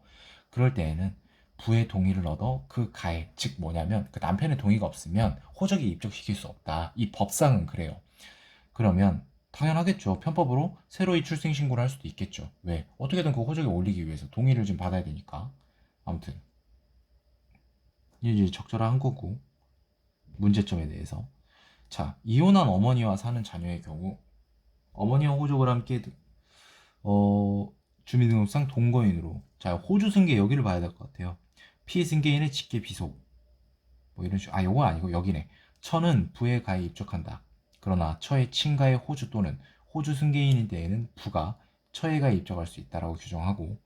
그럴 때에는 부의 동의를 얻어 그 가해 즉 뭐냐면 그 남편의 동의가 없으면 호적에 입적시킬 수 없다. 이 법상은 그래요. 그러면 당연하겠죠. 편법으로 새로이 출생 신고를 할 수도 있겠죠. 왜? 어떻게든 그 호적에 올리기 위해서 동의를 좀 받아야 되니까. 아무튼 이제 적절한 거고 문제점에 대해서. 자, 이혼한 어머니와 사는 자녀의 경우 어머니와 호적을 함께 주민등록상 동거인으로, 자 호주 승계 여기를 봐야 될 것 같아요. 피해 승계인의 직계 비속 뭐 이런 식으로, 요건 아니고 여기네. 처는 부에 가해 입적한다. 그러나 처의 친가의 호주 또는 호주 승계인인 때에는 부가 처에 가해 입적할 수 있다라고 규정하고,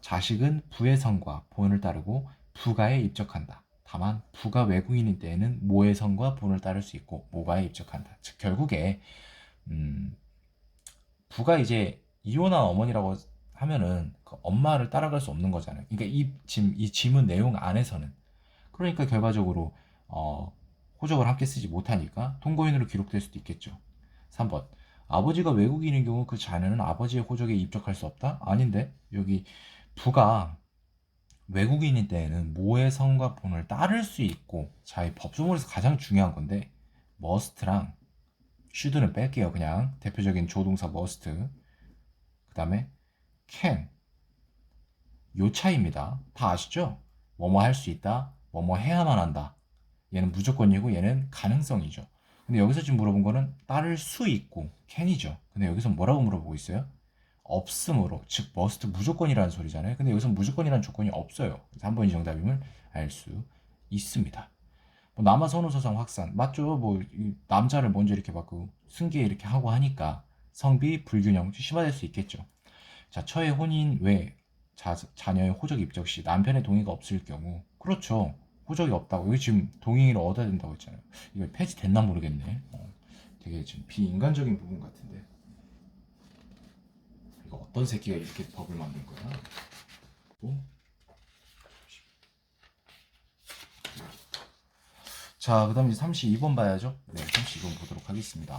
자식은 부의 성과 본을 따르고 부가에 입적한다. 다만 부가 외국인인 때에는 모의 성과 본을 따를 수 있고 모가에 입적한다. 즉 결국에 부가 이제 이혼한 어머니라고 하면은 그 엄마를 따라갈 수 없는 거잖아요. 그러니까 이 지문 내용 안에서는, 그러니까 결과적으로 호적을 함께 쓰지 못하니까 동거인으로 기록될 수도 있겠죠. 3번, 아버지가 외국인인 경우 그 자녀는 아버지의 호적에 입적할 수 없다? 아닌데 여기 부가 외국인인 때에는 모의 성과 본을 따를 수 있고, 자, 이 법조문에서 가장 중요한 건데 must랑 should는 뺄게요. 그냥 대표적인 조동사 must, 그 다음에 can, 요 차이입니다. 다 아시죠? 뭐뭐 할 수 있다, 뭐뭐 해야만 한다. 얘는 무조건이고 얘는 가능성이죠. 근데 여기서 지금 물어본 거는 따를 수 있고 can이죠. 근데 여기서 뭐라고 물어보고 있어요? 없음으로, 즉 must 무조건이라는 소리잖아요. 근데 여기서 무조건이라는 조건이 없어요. 그래서 한 번이 정답임을 알 수 있습니다. 뭐 남아 선호서상 확산 맞죠? 뭐 남자를 먼저 이렇게 받고 승계 이렇게 하고 하니까 성비 불균형 심화될 수 있겠죠. 자, 처의 혼인 외 자녀의 호적 입적 시 남편의 동의가 없을 경우, 그렇죠. 호적이 없다고, 여기 지금 동의를 얻어야 된다고 했잖아요. 이거 폐지됐나 모르겠네. 되게 지금 비인간적인 부분 같은데, 이거 어떤 새끼가 이렇게 법을 만든 거야? 또? 자, 그 다음에 32번 봐야죠. 네, 32번 보도록 하겠습니다.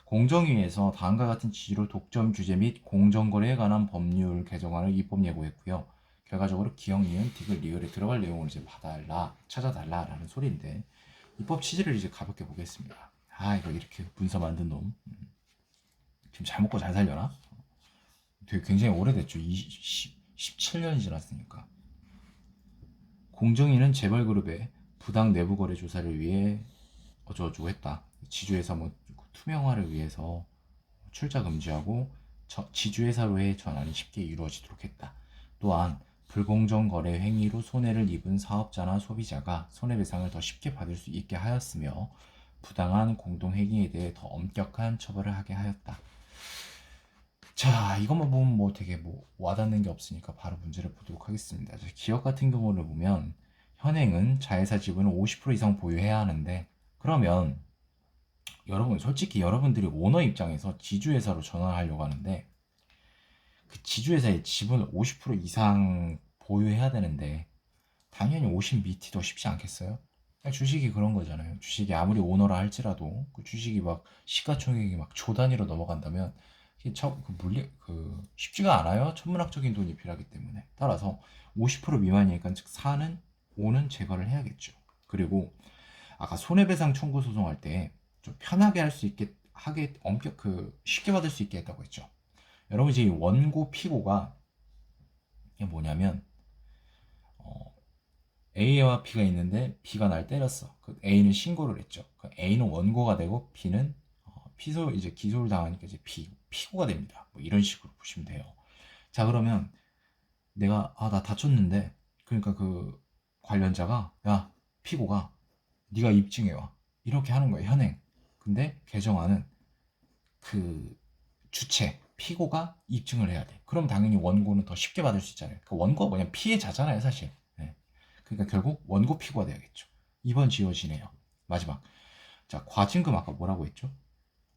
공정위에서 다음과 같은 취지로 독점 규제 및 공정거래에 관한 법률 개정안을 입법 예고했고요. 결과적으로 기역, 니은, 디귿, 리을에 들어갈 내용을 이제 찾아달라라는 소리인데, 입법 취지를 이제 가볍게 보겠습니다. 이거 이렇게 문서 만든 놈. 지금 잘 먹고 잘 살려나? 되게 굉장히 오래됐죠. 17년이 지났으니까. 공정위는 재벌그룹의 부당 내부 거래 조사를 위해 어쩌고저쩌고 했다. 지주회사 투명화를 위해서 출자 금지하고 지주회사로의 전환이 쉽게 이루어지도록 했다. 또한 불공정 거래 행위로 손해를 입은 사업자나 소비자가 손해배상을 더 쉽게 받을 수 있게 하였으며 부당한 공동행위에 대해 더 엄격한 처벌을 하게 하였다. 자, 이것만 보면 되게 와닿는 게 없으니까 바로 문제를 보도록 하겠습니다. 기업 같은 경우를 보면 현행은 자회사 지분을 50% 이상 보유해야 하는데, 그러면 솔직히 여러분들이 오너 입장에서 지주회사로 전환하려고 하는데 그 지주회사의 지분을 50% 이상 보유해야 되는데 당연히 50 밑이 더 쉽지 않겠어요? 주식이 그런 거잖아요. 주식이 아무리 오너라 할지라도 그 주식이 막 시가총액이 막 조 단위로 넘어간다면 쉽지가 않아요. 천문학적인 돈이 필요하기 때문에. 따라서 50% 미만이니까, 즉 4는 5는 제거를 해야겠죠. 그리고 아까 손해배상 청구 소송할 때 좀 편하게 할 수 있게 쉽게 받을 수 있게 했다고 했죠. 여러분 이제 원고 피고가 이게 뭐냐면 A와 B가 있는데 B가 날 때렸어. 그 A는 신고를 했죠. 그 A는 원고가 되고 B는 기소를 당하니까 이제 피고가 됩니다. 이런 식으로 보시면 돼요. 자, 그러면 내가 나 다쳤는데, 그러니까 그 관련자가 피고가 네가 입증해와 이렇게 하는 거예요. 현행. 근데 개정안은 그 주체 피고가 입증을 해야 돼. 그럼 당연히 원고는 더 쉽게 받을 수 있잖아요. 그 원고가 뭐냐, 피해자잖아요 사실. 네. 그러니까 결국 원고 피고가 돼야겠죠. 2번 지워지네요. 마지막. 자, 과징금 아까 뭐라고 했죠?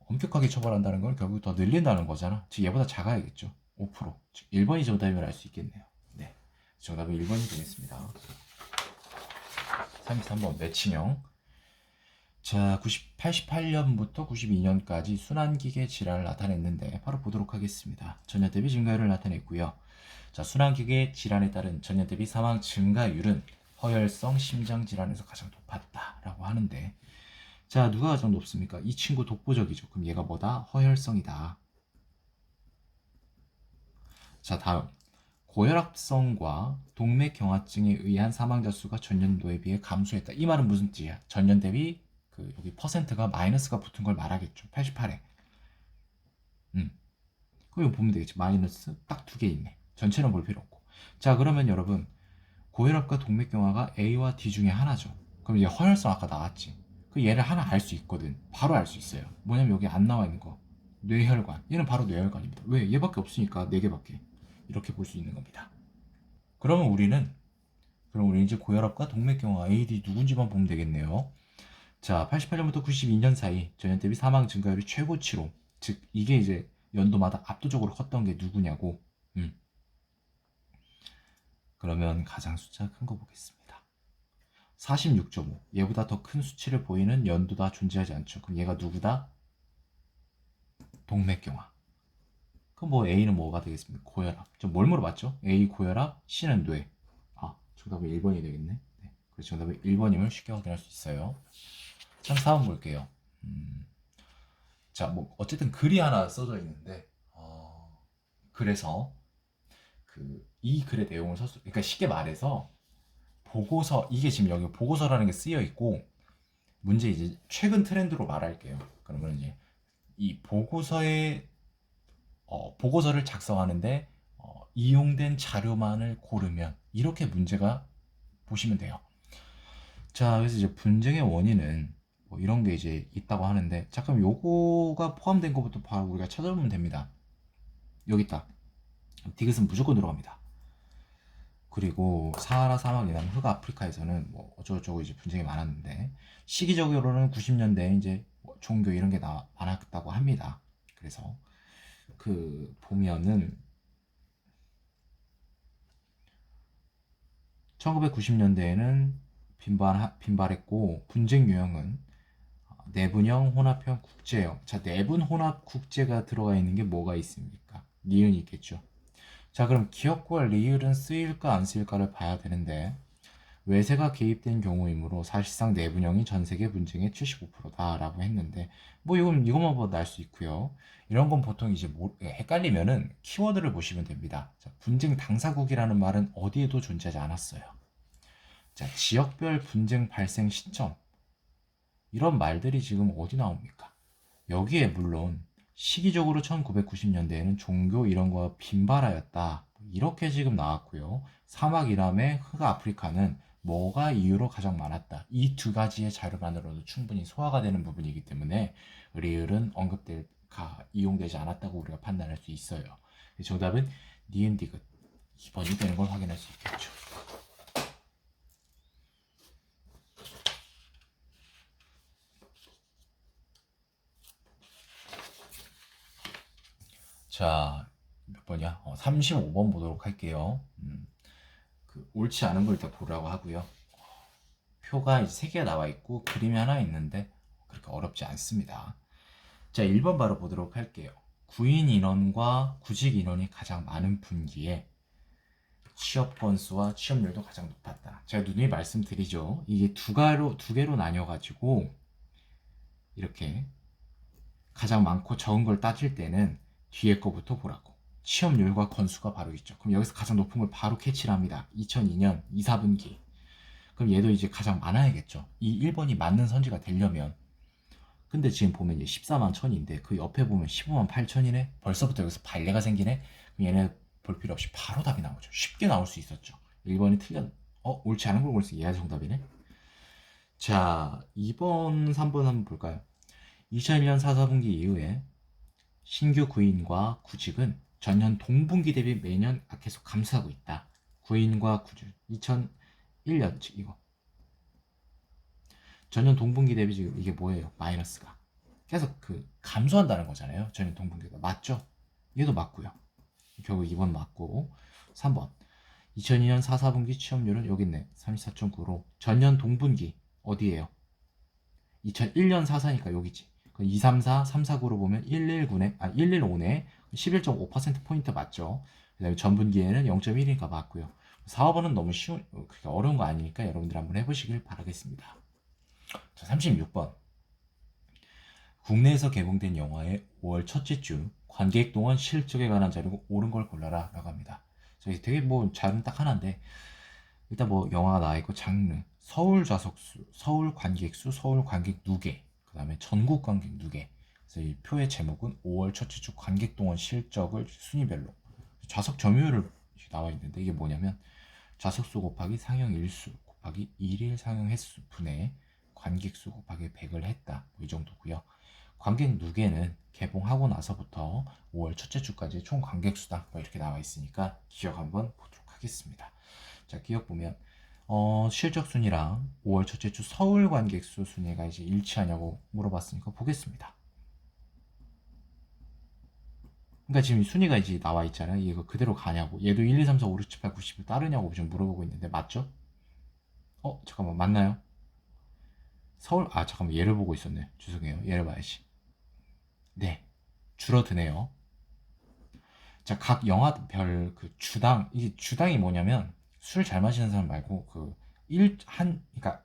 엄격하게 처벌한다는 건 결국 더 늘린다는 거잖아. 즉 얘보다 작아야겠죠. 5%. 즉 1번이 정답임을 알 수 있겠네요. 네, 정답은 1번이 되겠습니다. 33번 매칭형. 자, 88년부터 92년까지 순환기계 질환을 나타냈는데 바로 보도록 하겠습니다. 전년 대비 증가율을 나타냈고요. 자, 순환기계 질환에 따른 전년 대비 사망 증가율은 허혈성 심장질환에서 가장 높았다라고 하는데, 자, 누가 가장 높습니까? 이 친구 독보적이죠. 그럼 얘가 뭐다? 허혈성이다. 자, 다음 고혈압성과 동맥경화증에 의한 사망자 수가 전년도에 비해 감소했다. 이 말은 무슨 뜻이야? 전년 대비 여기 퍼센트가 마이너스가 붙은 걸 말하겠죠. 88에. 그럼 이거 보면 되겠지. 마이너스 딱 두 개 있네. 전체는 볼 필요 없고. 자, 그러면 여러분 고혈압과 동맥경화가 A와 D 중에 하나죠. 그럼 이제 헌혈성 아까 나왔지. 그 얘를 하나 알 수 있거든. 바로 알 수 있어요. 뭐냐면 여기 안 나와 있는 거. 뇌혈관. 얘는 바로 뇌혈관입니다. 왜? 얘밖에 없으니까 4개밖에. 이렇게 볼 수 있는 겁니다. 그럼 우리는 이제 고혈압과 동맥경화 AD 누군지만 보면 되겠네요. 자, 88년부터 92년 사이 전년 대비 사망 증가율이 최고치로, 즉 이게 이제 연도마다 압도적으로 컸던 게 누구냐고. 그러면 가장 숫자 큰 거 보겠습니다. 46.5. 얘보다 더 큰 수치를 보이는 연도다 존재하지 않죠. 그럼 얘가 누구다? 동맥경화. 그럼 뭐 A는 뭐가 되겠습니까? 고혈압. 저 뭘 물어봤죠? A 고혈압, C는 뇌. 아, 정답은 1번이 되겠네. 네. 그래서 정답은 1번임을 쉽게 확인할 수 있어요. 4번 볼게요. 자, 뭐 어쨌든 글이 하나 써져 있는데 그래서 이 글의 내용을 그러니까 쉽게 말해서 보고서, 이게 지금 여기 보고서라는 게 쓰여 있고, 문제 이제 최근 트렌드로 말할게요. 그러면 이제 이 보고서를 작성하는데 이용된 자료만을 고르면 이렇게 문제가 보시면 돼요. 자, 그래서 이제 분쟁의 원인은 뭐 이런 게 이제 있다고 하는데, 자, 그럼 요거가 포함된 것부터 바로 우리가 찾아보면 됩니다. 여기 있다. 디귿은 무조건 들어갑니다. 그리고 사하라 사막 이남 흑아프리카에서는 뭐 어쩌고저쩌고 이제 분쟁이 많았는데, 시기적으로는 90년대에 이제 뭐 종교 이런 게 많았다고 합니다. 그래서 보면은 1990년대에는 빈발했고, 분쟁 유형은 내분형, 혼합형, 국제형. 자, 내분, 혼합, 국제가 들어가 있는 게 뭐가 있습니까? 니은이 있겠죠. 자, 그럼 기억과 리을은 쓰일까 안 쓰일까를 봐야 되는데, 외세가 개입된 경우이므로 사실상 내분형이 전 세계 분쟁의 75%다라고 했는데, 뭐 이것만 봐도 알 수 있고요. 이런 건 보통 이제 헷갈리면은 키워드를 보시면 됩니다. 자, 분쟁 당사국이라는 말은 어디에도 존재하지 않았어요. 자, 지역별 분쟁 발생 시점, 이런 말들이 지금 어디 나옵니까? 여기에 물론 시기적으로 1990년대에는 종교 이런 거와 빈발하였다, 이렇게 지금 나왔고요. 사막 이남의 흑아프리카는 뭐가 이유로 가장 많았다, 이 두 가지의 자료만으로도 충분히 소화가 되는 부분이기 때문에 리을은 이용되지 않았다고 우리가 판단할 수 있어요. 정답은 니은 디귿 2번이 되는 걸 확인할 수 있겠죠. 자, 몇 번이야? 35번 보도록 할게요. 옳지 않은 걸 일단 보라고 하고요. 표가 이제 3개가 나와 있고 그림이 하나 있는데 그렇게 어렵지 않습니다. 자, 1번 바로 보도록 할게요. 구인 인원과 구직 인원이 가장 많은 분기에 취업 건수와 취업률도 가장 높았다. 제가 누누이 말씀드리죠. 이게 두 개로 나뉘어가지고 이렇게 가장 많고 적은 걸 따질 때는 뒤에 거부터 보라고. 취업률과 건수가 바로 있죠. 그럼 여기서 가장 높은 걸 바로 캐치를 합니다. 2002년 2, 4분기. 그럼 얘도 이제 가장 많아야겠죠. 이 1번이 맞는 선지가 되려면. 근데 지금 보면 이제 14만 1000인데 그 옆에 보면 15만 8000이네. 벌써부터 여기서 발레가 생기네. 그럼 얘네 볼 필요 없이 바로 답이 나오죠. 쉽게 나올 수 있었죠. 1번이 옳지 않은 걸 골랐어. 얘가 정답이네. 자, 2번, 3번 한번 볼까요? 2001년 4, 4분기 이후에 신규 구인과 구직은 전년 동분기 대비 매년 계속 감소하고 있다. 구인과 구직 2001년 이거 전년 동분기 대비 지금 이게 뭐예요? 마이너스가 계속 감소한다는 거잖아요. 전년 동분기가 맞죠? 얘도 맞고요. 결국 2번 맞고 3번 2002년 4, 4분기 취업률은 여기 있네. 34.9로 전년 동분기 어디예요? 2001년 4, 4니까 여기지. 2, 3, 4, 3, 4, 9로 보면 115네, 115네, 11.5%포인트 맞죠? 그 다음에 전분기에는 0.1이니까 맞고요. 4, 5번은 너무 그렇게 어려운 거 아니니까 여러분들 한번 해보시길 바라겠습니다. 자, 36번. 국내에서 개봉된 영화의 5월 첫째 주 관객 동원 실적에 관한 자료가 옳은 걸 골라라 라고 합니다. 저희 되게 뭐 잘은 딱 하나인데 일단 뭐 영화가 나와 있고 장르, 서울 좌석수, 서울 관객수, 서울 관객 누계, 그다음에 전국 관객 누계. 그래서 이 표의 제목은 5월 첫째 주 관객 동원 실적을 순위별로 좌석 점유율을 나와 있는데 이게 뭐냐면 좌석수 곱하기 상영 일수 곱하기 일일 상영 횟수 분의 관객수 곱하기 100을 했다. 뭐이 정도고요. 관객 누계는 개봉하고 나서부터 5월 첫째 주까지 총 관객 수당 뭐 이렇게 나와 있으니까 기억 한번 보도록 하겠습니다. 자, 기억 보면 실적 순위랑 5월 첫째 주 서울 관객 수 순위가 이제 일치하냐고 물어봤으니까 보겠습니다. 그러니까 지금 순위가 이제 나와 있잖아요. 이거 그대로 가냐고. 얘도 1, 2, 3, 4, 5, 6, 7, 8, 9, 10을 따르냐고 지금 물어보고 있는데 맞죠? 잠깐만 맞나요? 서울 잠깐만 얘를 보고 있었네. 죄송해요. 얘를 봐야지. 네, 줄어드네요. 자, 각 영화별 그 주당, 이게 주당이 뭐냐면 술 잘 마시는 사람 말고 그러니까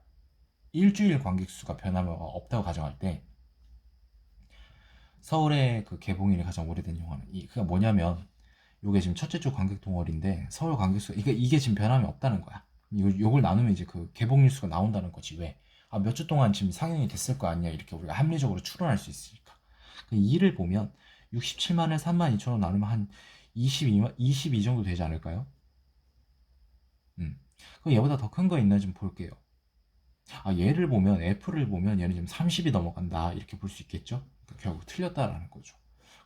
일주일 관객 수가 변함이 없다고 가정할 때 서울의 그 개봉일이 가장 오래된 영화는 그게 뭐냐면 요게 지금 첫째 주 관객 동월인데 서울 관객 수가 이게 지금 변함이 없다는 거야. 요걸 나누면 이제 그 개봉일 수가 나온다는 거지. 왜? 몇 주 동안 지금 상영이 됐을 거 아니야. 이렇게 우리가 합리적으로 추론할 수 있으니까. 그 이를 보면 67만을 32,000원 나누면 한 22 정도 되지 않을까요? 그럼 얘보다 더 큰 거 있나 좀 볼게요. 얘를 보면 F를 보면 얘는 지금 30이 넘어간다 이렇게 볼 수 있겠죠? 그러니까 결국 틀렸다라는 거죠.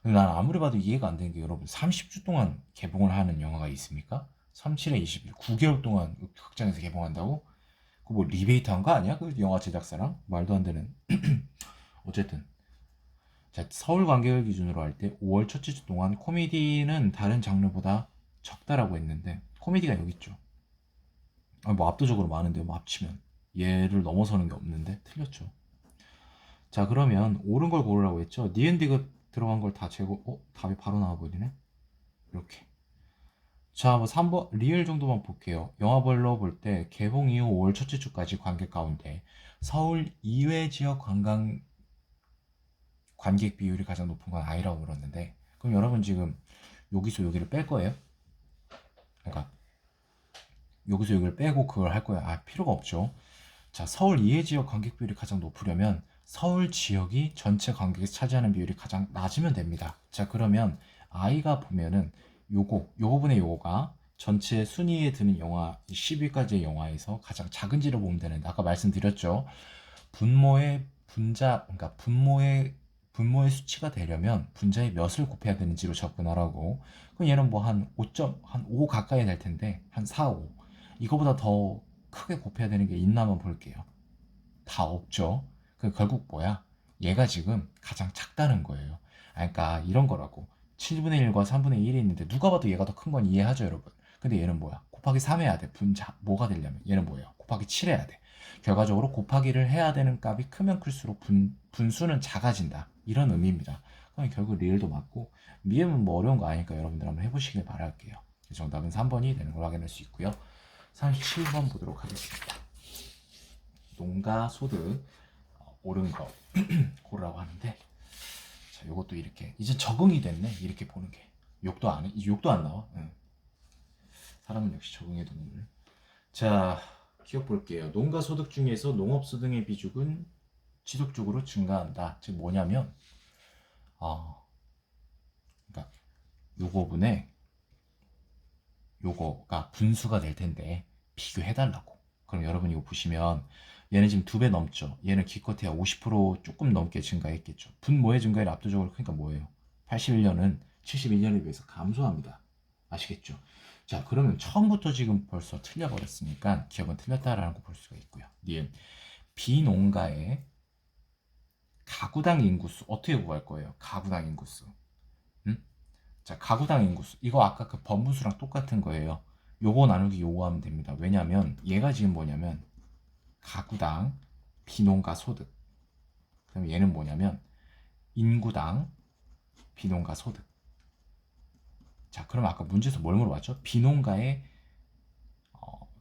근데 나는 아무리 봐도 이해가 안 되는 게 여러분 30주 동안 개봉을 하는 영화가 있습니까? 37에 21, 9개월 동안 극장에서 개봉한다고? 그 뭐 리베이트 한 거 아니야? 그 영화 제작사랑? 말도 안 되는. 어쨌든 자, 서울 관객을 기준으로 할 때 5월 첫째 주 동안 코미디는 다른 장르보다 적다라고 했는데 코미디가 여기 있죠. 뭐 압도적으로 많은데요. 뭐 합치면 얘를 넘어서는 게 없는데 틀렸죠. 자, 그러면 옳은 걸 고르라고 했죠. 니은디귿 들어간 걸 다 제거. 답이 바로 나와버리네. 이렇게. 자, 뭐 3번 리을 정도만 볼게요. 영화별로 볼 때 개봉 이후 5월 첫째 주까지 관객 가운데 서울 이외 지역 관객 비율이 가장 높은 건 아니라고 그러는데 그럼 여러분 지금 여기서 여기를 뺄 거예요? 그러니까 여기서 여기를 빼고 그걸 할 거예요? 필요가 없죠. 자, 서울 이외 지역 관객 비율이 가장 높으려면 서울 지역이 전체 관객이 차지하는 비율이 가장 낮으면 됩니다. 자, 그러면 아이가 보면은 요거 분의 요거가 전체 순위에 드는 영화 10위까지의 영화에서 가장 작은지를 보면 되는데 아까 말씀드렸죠. 그러니까 분모의 수치가 되려면 분자의 몇을 곱해야 되는지로 접근하라고. 그럼 얘는 뭐 한 5 가까이 될 텐데 한 4, 5. 이거보다 더 크게 곱해야 되는 게 있나만 볼게요. 다 없죠. 그 결국 뭐야? 얘가 지금 가장 작다는 거예요. 그러니까 이런 거라고. 7분의 1과 3분의 1이 있는데 누가 봐도 얘가 더 큰 건 이해하죠, 여러분. 근데 얘는 뭐야? 곱하기 3 해야 돼. 뭐가 되려면 얘는 뭐예요? 곱하기 7 해야 돼. 결과적으로 곱하기를 해야 되는 값이 크면 클수록 분수는 작아진다. 이런 의미입니다. 그럼 결국 리을도 맞고 미음은 뭐 어려운 거 아니니까 여러분들 한번 해보시길 바랄게요. 정답은 3번이 되는 걸 확인할 수 있고요. 37번 보도록 하겠습니다. 농가 소득 옳은 거 고르라고 하는데 자, 요것도 이렇게 이제 적응이 됐네. 이렇게 보는 게 욕도 안 나와. 사람은 역시 적응의 동물. 자, 기억 볼게요. 농가 소득 중에서 농업 소득의 비중은 지속적으로 증가한다. 즉 뭐냐면 그러니까 요거분에 요거가 분수가 될 텐데 비교해달라고. 그럼 여러분 이거 보시면 얘는 지금 2배 넘죠. 얘는 기껏해야 50% 조금 넘게 증가했겠죠. 분모의 증가율이 압도적으로 크니까 뭐예요? 81년은 71년에 비해서 감소합니다. 아시겠죠? 자, 그러면 처음부터 지금 벌써 틀려버렸으니까 기억은 틀렸다라는 거 볼 수가 있고요. 니은 비농가의 가구당 인구수 어떻게 구할 거예요? 가구당 인구수. 자, 가구당 인구수. 이거 아까 그 번분수랑 똑같은 거예요. 요거 나누기 요거 하면 됩니다. 왜냐면 얘가 지금 뭐냐면 가구당 비농가 소득. 그럼 얘는 뭐냐면 인구당 비농가 소득. 자, 그럼 아까 문제에서 뭘 물어봤죠? 비농가의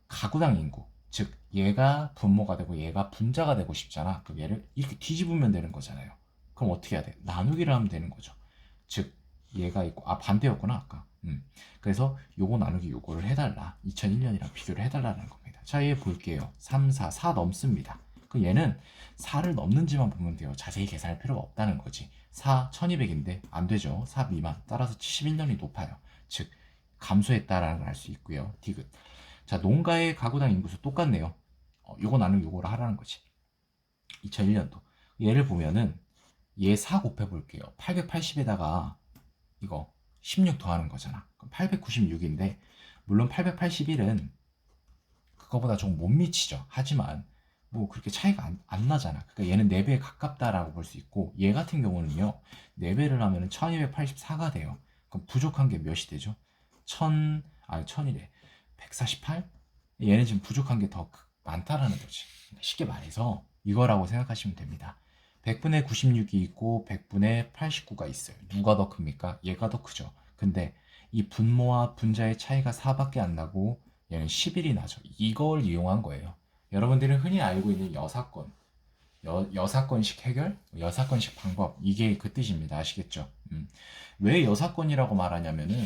가구당 인구. 즉 얘가 분모가 되고 얘가 분자가 되고 싶잖아. 그럼 얘를 이렇게 뒤집으면 되는 거잖아요. 그럼 어떻게 해야 돼? 나누기를 하면 되는 거죠. 즉 얘가 있고 반대였구나 아까. 그래서 요거 나누기 요거를 해달라. 2001년이랑 비교를 해달라는 겁니다. 자, 얘 볼게요. 3, 4 넘습니다. 그 얘는 4를 넘는지만 보면 돼요. 자세히 계산할 필요가 없다는 거지. 4, 1200인데 안 되죠. 4 미만. 따라서 71년이 높아요. 즉, 감소했다라는 걸 알 수 있고요. 디귿. 자, 농가의 가구당 인구수 똑같네요. 요거 나누기 요거를 하라는 거지. 2001년도. 얘를 보면은 얘 4 곱해 볼게요. 880에다가 이거 16 더하는 거잖아. 그럼 896인데 물론 881은 그거보다 조금 못 미치죠. 하지만 뭐 그렇게 차이가 안 나잖아. 그러니까 얘는 4배에 가깝다라고 볼 수 있고 얘 같은 경우는요. 4배를 하면 1284가 돼요. 그럼 부족한 게 몇이 되죠? 1000이래. 148? 얘는 지금 부족한 게 더 많다라는 거지. 쉽게 말해서 이거라고 생각하시면 됩니다. 100분의 96이 있고 100분의 89가 있어요. 누가 더 큽니까? 얘가 더 크죠. 근데 이 분모와 분자의 차이가 4밖에 안 나고 얘는 11이 나죠. 이걸 이용한 거예요. 여러분들이 흔히 알고 있는 여사건, 여사건식 해결, 여사건식 방법, 이게 그 뜻입니다. 아시겠죠? 왜 여사건이라고 말하냐면은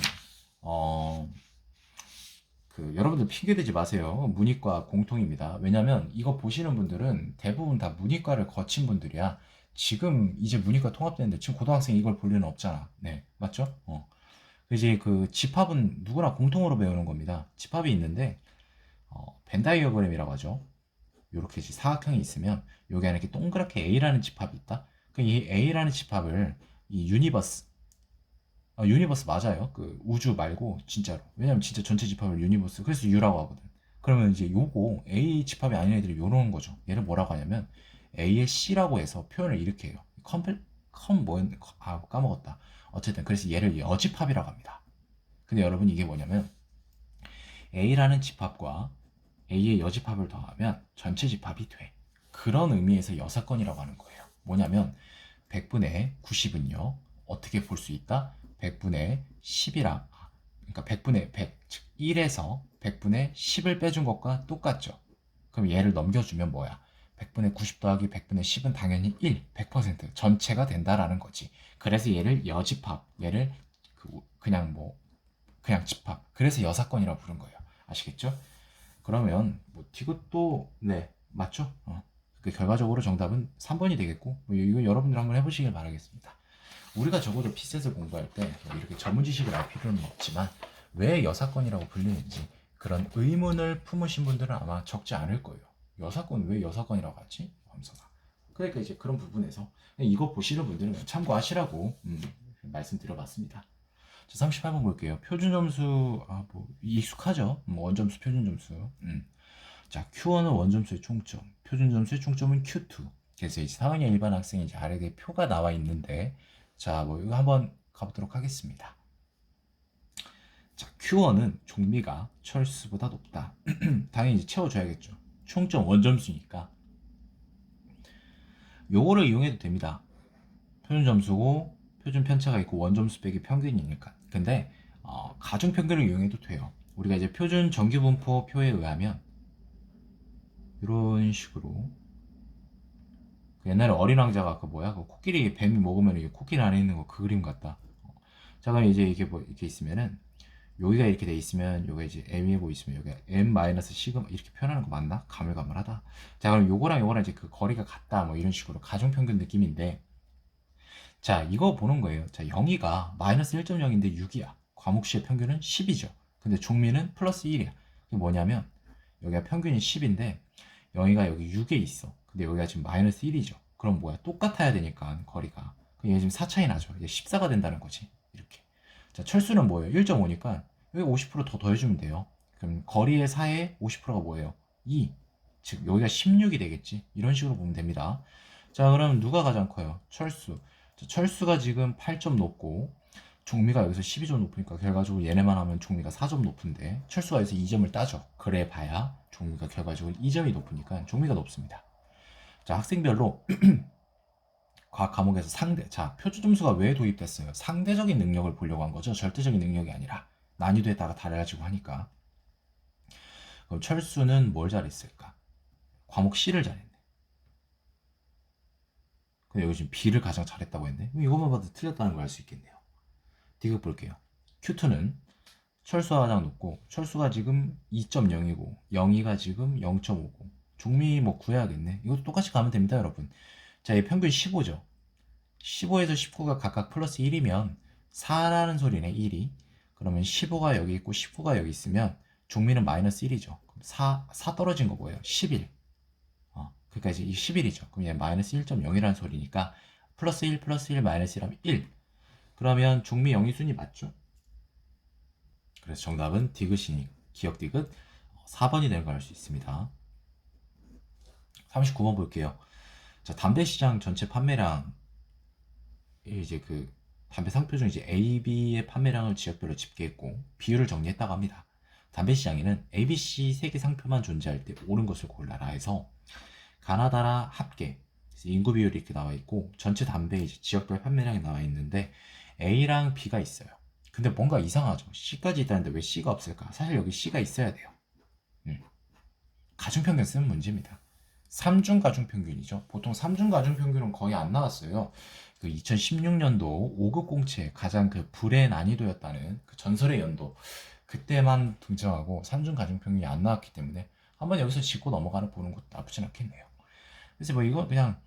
여러분들 핑계대지 마세요. 문이과 공통입니다. 왜냐면 이거 보시는 분들은 대부분 다 문이과를 거친 분들이야. 지금 이제 문이과 통합되는데 지금 고등학생이 이걸 볼 리는 없잖아. 네, 맞죠? 이제 그 집합은 누구나 공통으로 배우는 겁니다. 집합이 있는데 벤 다이어그램이라고 하죠. 이렇게 사각형이 있으면 여기 안에 이렇게 동그랗게 A라는 집합이 있다. 이 A라는 집합을 이 유니버스 맞아요. 그 우주 말고 진짜로. 왜냐면 진짜 전체 집합을 유니버스. 그래서 U라고 하거든. 그러면 이제 요거 A 집합이 아닌 애들이 요러는 거죠. 얘를 뭐라고 하냐면 A의 C라고 해서 표현을 이렇게 해요. 까먹었다. 어쨌든 그래서 얘를 여집합이라고 합니다. 근데 여러분 이게 뭐냐면 A라는 집합과 A의 여집합을 더하면 전체 집합이 돼. 그런 의미에서 여사건이라고 하는 거예요. 뭐냐면 100분의 90은요. 어떻게 볼 수 있다? 100분의 10이랑 그러니까 100분의 100, 즉 1에서 100분의 10을 빼준 것과 똑같죠. 그럼 얘를 넘겨주면 뭐야? 100분의 90 더하기 100분의 10은 당연히 100% 전체가 된다라는 거지. 그래서 얘를 여집합, 얘를 그냥 집합. 그래서 여사건이라고 부른 거예요. 아시겠죠? 그러면 디귿도 네 맞죠? 결과적으로 정답은 3번이 되겠고 이거 여러분들 한번 해보시길 바라겠습니다. 우리가 적어도 피셋을 공부할 때 이렇게 전문 지식을 알 필요는 없지만 왜 여사건이라고 불리는지 그런 의문을 품으신 분들은 아마 적지 않을 거예요. 여사건 왜 여사건이라고 하지? 하면서 그러니까 이제 그런 부분에서 이거 보시는 분들은 참고하시라고 말씀드려봤습니다. 자, 38번 볼게요. 표준 점수 익숙하죠? 원점수 표준 점수. 자, Q1은 원점수의 총점, 표준 점수의 총점은 Q2. 그래서 이제 4학년 일반 학생이 이제 아래에 표가 나와 있는데, 자, 이거 한번 가보도록 하겠습니다. 자, Q1은 종미가 철수보다 높다. 당연히 이제 채워줘야겠죠. 총점 원점수니까. 요거를 이용해도 됩니다. 표준 점수고, 표준 편차가 있고, 원점수 빼기 평균이니까. 근데, 가중 평균을 이용해도 돼요. 우리가 이제 표준 정규분포 표에 의하면, 이런 식으로 옛날에 어린 왕자가 그 코끼리 뱀이 먹으면 이게 코끼리 안에 있는 거 그 그림 같다. 자, 그럼 이제 이게 이렇게 있으면은 여기가 이렇게 돼 있으면 여기가 이제 m이 있으면 여기가 m-시그마 이렇게 표현하는 거 맞나? 가물가물하다. 자, 그럼 요거랑 이제 그 거리가 같다 이런 식으로 가중평균 느낌인데, 자, 이거 보는 거예요. 자, 0이가 마이너스 1.0인데 6이야. 과목시의 평균은 10이죠. 근데 종미는 플러스 1이야. 그게 뭐냐면 여기가 평균이 10인데 0이가 여기 6에 있어. 근데 여기가 지금 마이너스 1이죠. 그럼 뭐야? 똑같아야 되니까 거리가. 그럼 얘 지금 4 차이 나죠. 이제 14가 된다는 거지. 이렇게. 자, 철수는 뭐예요? 1.5니까 여기 50%더 더해주면 돼요. 그럼 거리의 4에 50%가 뭐예요? 2. 즉 여기가 16이 되겠지. 이런 식으로 보면 됩니다. 자, 그럼 누가 가장 커요? 철수. 자, 철수가 지금 8점 높고 종미가 여기서 12점 높으니까 결과적으로 얘네만 하면 종미가 4점 높은데 철수가 여기서 2점을 따죠. 그래 봐야 종미가 결과적으로 2점이 높으니까 종미가 높습니다. 자, 학생별로 과학 과목에서 자, 표준 점수가 왜 도입됐어요? 상대적인 능력을 보려고 한 거죠. 절대적인 능력이 아니라 난이도에 따라 달라지고 하니까. 그럼 철수는 뭘 잘했을까? 과목 C를 잘했네. 근데 여기 지금 B를 가장 잘했다고 했네. 이것만 봐도 틀렸다는 걸 알 수 있겠네요. 디귿 볼게요. Q2는 철수가 가장 높고 철수가 지금 2.0이고 영희가 지금 0.5고 종미 뭐 구해야겠네. 이것도 똑같이 가면 됩니다, 여러분. 자, 이 평균 15죠. 15에서 19가 각각 플러스 1이면 4라는 소리네, 1이. 그러면 15가 여기 있고 19가 여기 있으면 종미는 마이너스 1이죠. 그럼 4 떨어진 거 뭐예요? 11. 그러니까 이제 이 11이죠. 그럼 얘 마이너스 1.0이라는 소리니까 플러스 1 플러스 1 마이너스 1하면 1. 그러면 종미 영희순이 맞죠? 그래서 정답은 디귿이니 기억 디귿 4번이 되는 걸 알 수 있습니다. 39번 볼게요. 자, 담배 시장 전체 판매량 이제 그 담배 상표 중 이제 A, B의 판매량을 지역별로 집계했고 비율을 정리했다고 합니다. 담배 시장에는 A, B, C 세 개 상표만 존재할 때 옳은 것을 골라라 해서 가나다라 합계 인구 비율이 이렇게 나와 있고 전체 담배 이제 지역별 판매량이 나와 있는데 A랑 B가 있어요. 근데 뭔가 이상하죠. C까지 있다는데 왜 C가 없을까? 사실 여기 C가 있어야 돼요. 가중평균 쓰는 문제입니다. 3중 가중평균이죠. 보통 3중 가중평균은 거의 안 나왔어요. 그 2016년도 5급 공채 가장 그 불의 난이도였다는 그 전설의 연도 그때만 등장하고 3중 가중평균이 안 나왔기 때문에 한번 여기서 짚고 넘어가는 보는 것도 나쁘진 않겠네요. 그래서 뭐 이거 그냥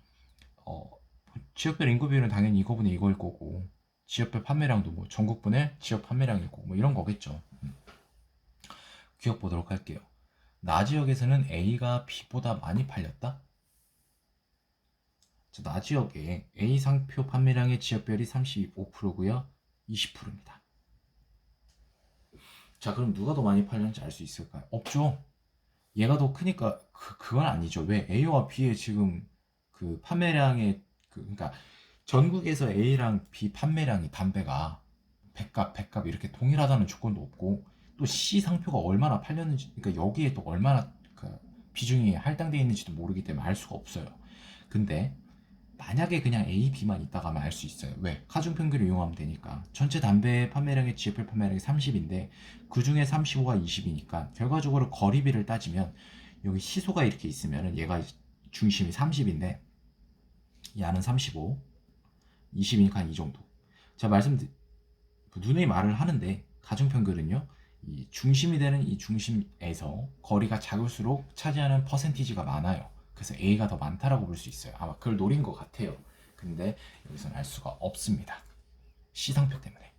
지역별 인구 비율은 당연히 이거분의 이거일 거고 지역별 판매량도 뭐 전국분의 지역 판매량일 거고 뭐 이런 거겠죠. 기억 보도록 할게요. 나 지역에서는 A가 B보다 많이 팔렸다? 자, 나 지역에 A 상표 판매량의 지역별이 35%고요. 20%입니다. 자, 그럼 누가 더 많이 팔렸는지 알 수 있을까요? 없죠. 얘가 더 크니까 그건 아니죠. 왜 A와 B의 지금 그 판매량의 그러니까 전국에서 A랑 B 판매량이 담배가 100갑 이렇게 동일하다는 조건도 없고 또 C 상표가 얼마나 팔렸는지 그러니까 여기에 또 얼마나 그 비중이 할당되어 있는지도 모르기 때문에 알 수가 없어요. 근데 만약에 그냥 A, B만 있다가 하면 알 수 있어요. 왜? 가중평균을 이용하면 되니까. 전체 담배 판매량의 GFL 판매량이 30인데 그 중에 35가 20이니까 결과적으로 거리비를 따지면 여기 시소가 이렇게 있으면 얘가 중심이 30인데 얘는 35, 20이니까 한 이 정도. 제가 누누이 말을 하는데 가중평균은요. 이 중심이 되는 이 중심에서 거리가 작을수록 차지하는 퍼센티지가 많아요. 그래서 A가 더 많다라고 볼 수 있어요. 아마 그걸 노린 것 같아요. 근데 여기서는 알 수가 없습니다. C상표 때문에.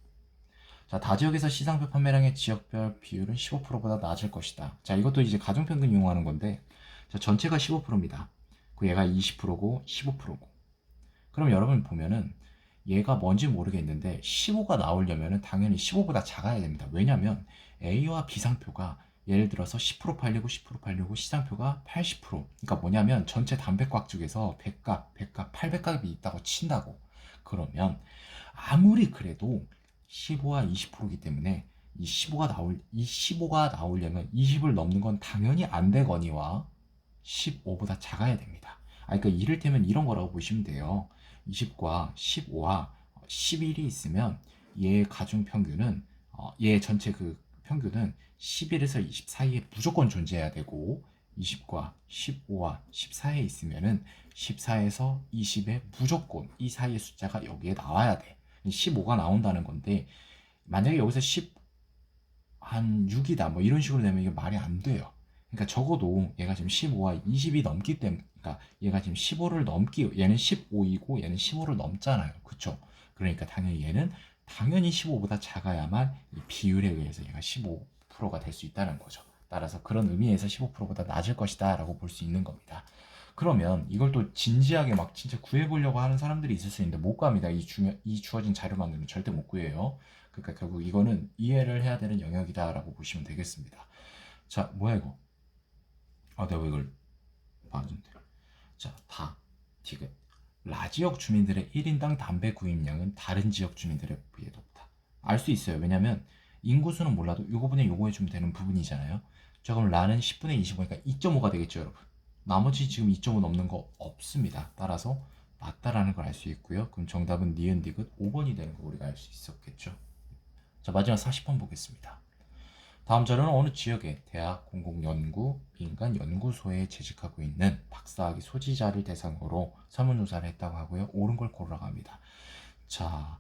자, 다지역에서 C상표 판매량의 지역별 비율은 15%보다 낮을 것이다. 자, 이것도 이제 가중평균 이용하는 건데 자, 전체가 15%입니다. 그 얘가 20%고 15%고 그럼 여러분 보면은 얘가 뭔지 모르겠는데 15가 나오려면 당연히 15보다 작아야 됩니다. 왜냐면 A와 B 상표가 예를 들어서 10% 팔리고 10% 팔리고 C상표가 80% 그러니까 뭐냐면 전체 담배꽉 중에서 100갑, 100갑, 800갑이 있다고 친다고 그러면 아무리 그래도 15와 20%이기 때문에 이 15가 나오려면 20을 넘는 건 당연히 안 되거니와 15보다 작아야 됩니다. 그러니까 이를테면 이런 거라고 보시면 돼요. 20과 15와 11이 있으면 얘 가중 평균은 얘 전체 그 평균은 11에서 20 사이에 무조건 존재해야 되고 20과 15와 10 사이에 있으면은 14에서 20에 무조건 이 사이의 숫자가 여기에 나와야 돼. 15가 나온다는 건데 만약에 여기서 10 한 6이다 뭐 이런 식으로 되면 이게 말이 안 돼요. 그러니까 적어도 얘가 지금 15와 20이 넘기 때문에 그러니까 얘가 지금 15를 넘기 얘는 15이고 얘는 15를 넘잖아요. 그쵸? 그러니까 얘는 당연히 15보다 작아야만 이 비율에 의해서 얘가 15%가 될 수 있다는 거죠. 따라서 그런 의미에서 15%보다 낮을 것이다 라고 볼 수 있는 겁니다. 그러면 이걸 또 진지하게 막 진짜 구해보려고 하는 사람들이 있을 수 있는데 못 구합니다. 이 주어진 자료만으로는 절대 못 구해요. 그러니까 결국 이거는 이해를 해야 되는 영역이다 라고 보시면 되겠습니다. 자, 뭐야 이거? 내가 왜 이걸 봐준대. 자, 디귿. 라지역 주민들의 1인당 담배 구입량은 다른 지역 주민들에 비해 높다. 알 수 있어요. 왜냐면 인구수는 몰라도 요거분에 요거 해주면 되는 부분이잖아요. 자, 그럼 라는 10분의 25니까 2.5가 되겠죠, 여러분. 나머지 지금 2.5 넘는 거 없습니다. 따라서 맞다라는 걸 알 수 있고요. 그럼 정답은 니은 디귿 5번이 되는 거 우리가 알 수 있었겠죠. 자, 마지막 40번 보겠습니다. 다음 자료는 어느 지역의 대학, 공공연구, 민간연구소에 재직하고 있는 박사학위 소지자를 대상으로 설문조사를 했다고 하고요. 옳은 걸 고르라고 합니다. 자,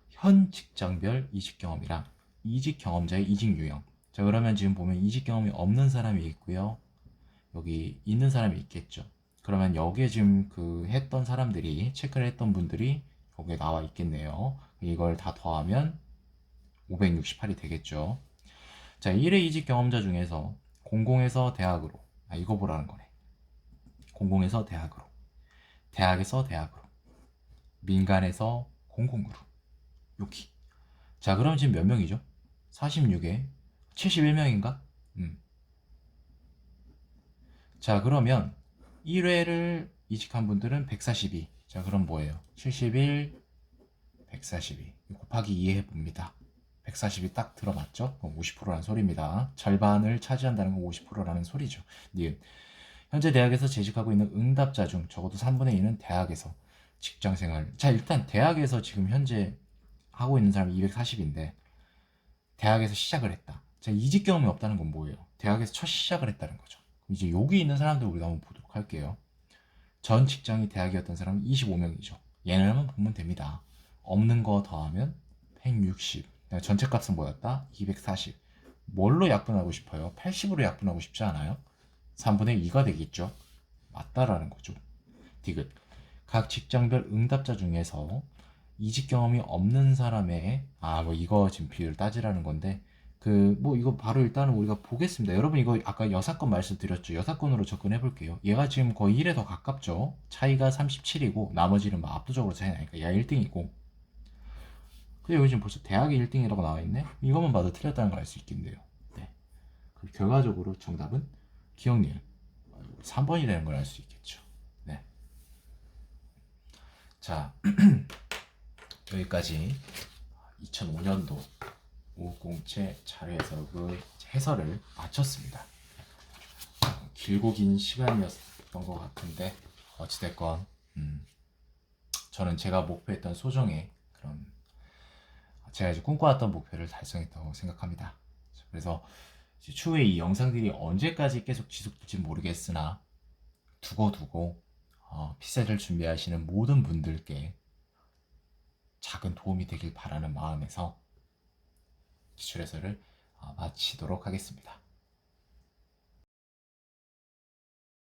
현 직장별 이직 경험이랑 이직 경험자의 이직 유형. 자, 그러면 지금 보면 이직 경험이 없는 사람이 있고요. 여기 있는 사람이 있겠죠. 그러면 여기에 지금 그 했던 사람들이, 체크를 했던 분들이 여기에 나와 있겠네요. 이걸 다 더하면 568이 되겠죠. 자, 1회 이직 경험자 중에서 공공에서 대학으로, 이거 보라는 거네. 공공에서 대학으로, 대학에서 대학으로, 민간에서 공공으로, 여기. 자, 그럼 지금 몇 명이죠? 46에 71명인가? 자, 그러면 1회를 이직한 분들은 142. 자, 그럼 뭐예요? 71, 142 곱하기 2 해봅니다. 140이 딱 들어맞죠? 50%라는 소리입니다. 절반을 차지한다는 건 50%라는 소리죠. 니은. 현재 대학에서 재직하고 있는 응답자 중 적어도 3분의 2는 대학에서 직장생활. 자, 일단 대학에서 지금 현재 하고 있는 사람이 240인데 대학에서 시작을 했다. 자, 이직 경험이 없다는 건 뭐예요? 대학에서 첫 시작을 했다는 거죠. 이제 여기 있는 사람들 우리가 한번 보도록 할게요. 전 직장이 대학이었던 사람은 25명이죠. 얘네만 보면 됩니다. 없는 거 더하면 160. 전체 값은 뭐였다? 240. 뭘로 약분하고 싶어요? 80으로 약분하고 싶지 않아요? 3분의 2가 되겠죠. 맞다라는 거죠. 디귿. 각 직장별 응답자 중에서 이직 경험이 없는 사람의 뭐 이거 지금 비율 따지라는 건데 이거 바로 일단은 우리가 보겠습니다. 여러분 이거 아까 여사건 말씀드렸죠. 여사건으로 접근해 볼게요. 얘가 지금 거의 1에 더 가깝죠. 차이가 37이고 나머지는 압도적으로 차이 나니까 얘가 1등이고. 근데 여기 지금 벌써 대학이 1등이라고 나와 있네. 이것만 봐도 틀렸다는 걸 알 수 있겠네요. 네. 결과적으로 정답은 기억니은 3번이 되는 걸 알 수 있겠죠. 네. 자, 여기까지 2005년도 우공채 자료 해설을 마쳤습니다. 길고 긴 시간이었던 것 같은데 어찌됐건 저는 제가 목표했던 소정의 그런 제가 이제 꿈꿔왔던 목표를 달성했다고 생각합니다. 그래서 추후에 이 영상들이 언제까지 계속 지속될지 모르겠으나 두고 피셋을 준비하시는 모든 분들께 작은 도움이 되길 바라는 마음에서 기출 해설을 마치도록 하겠습니다.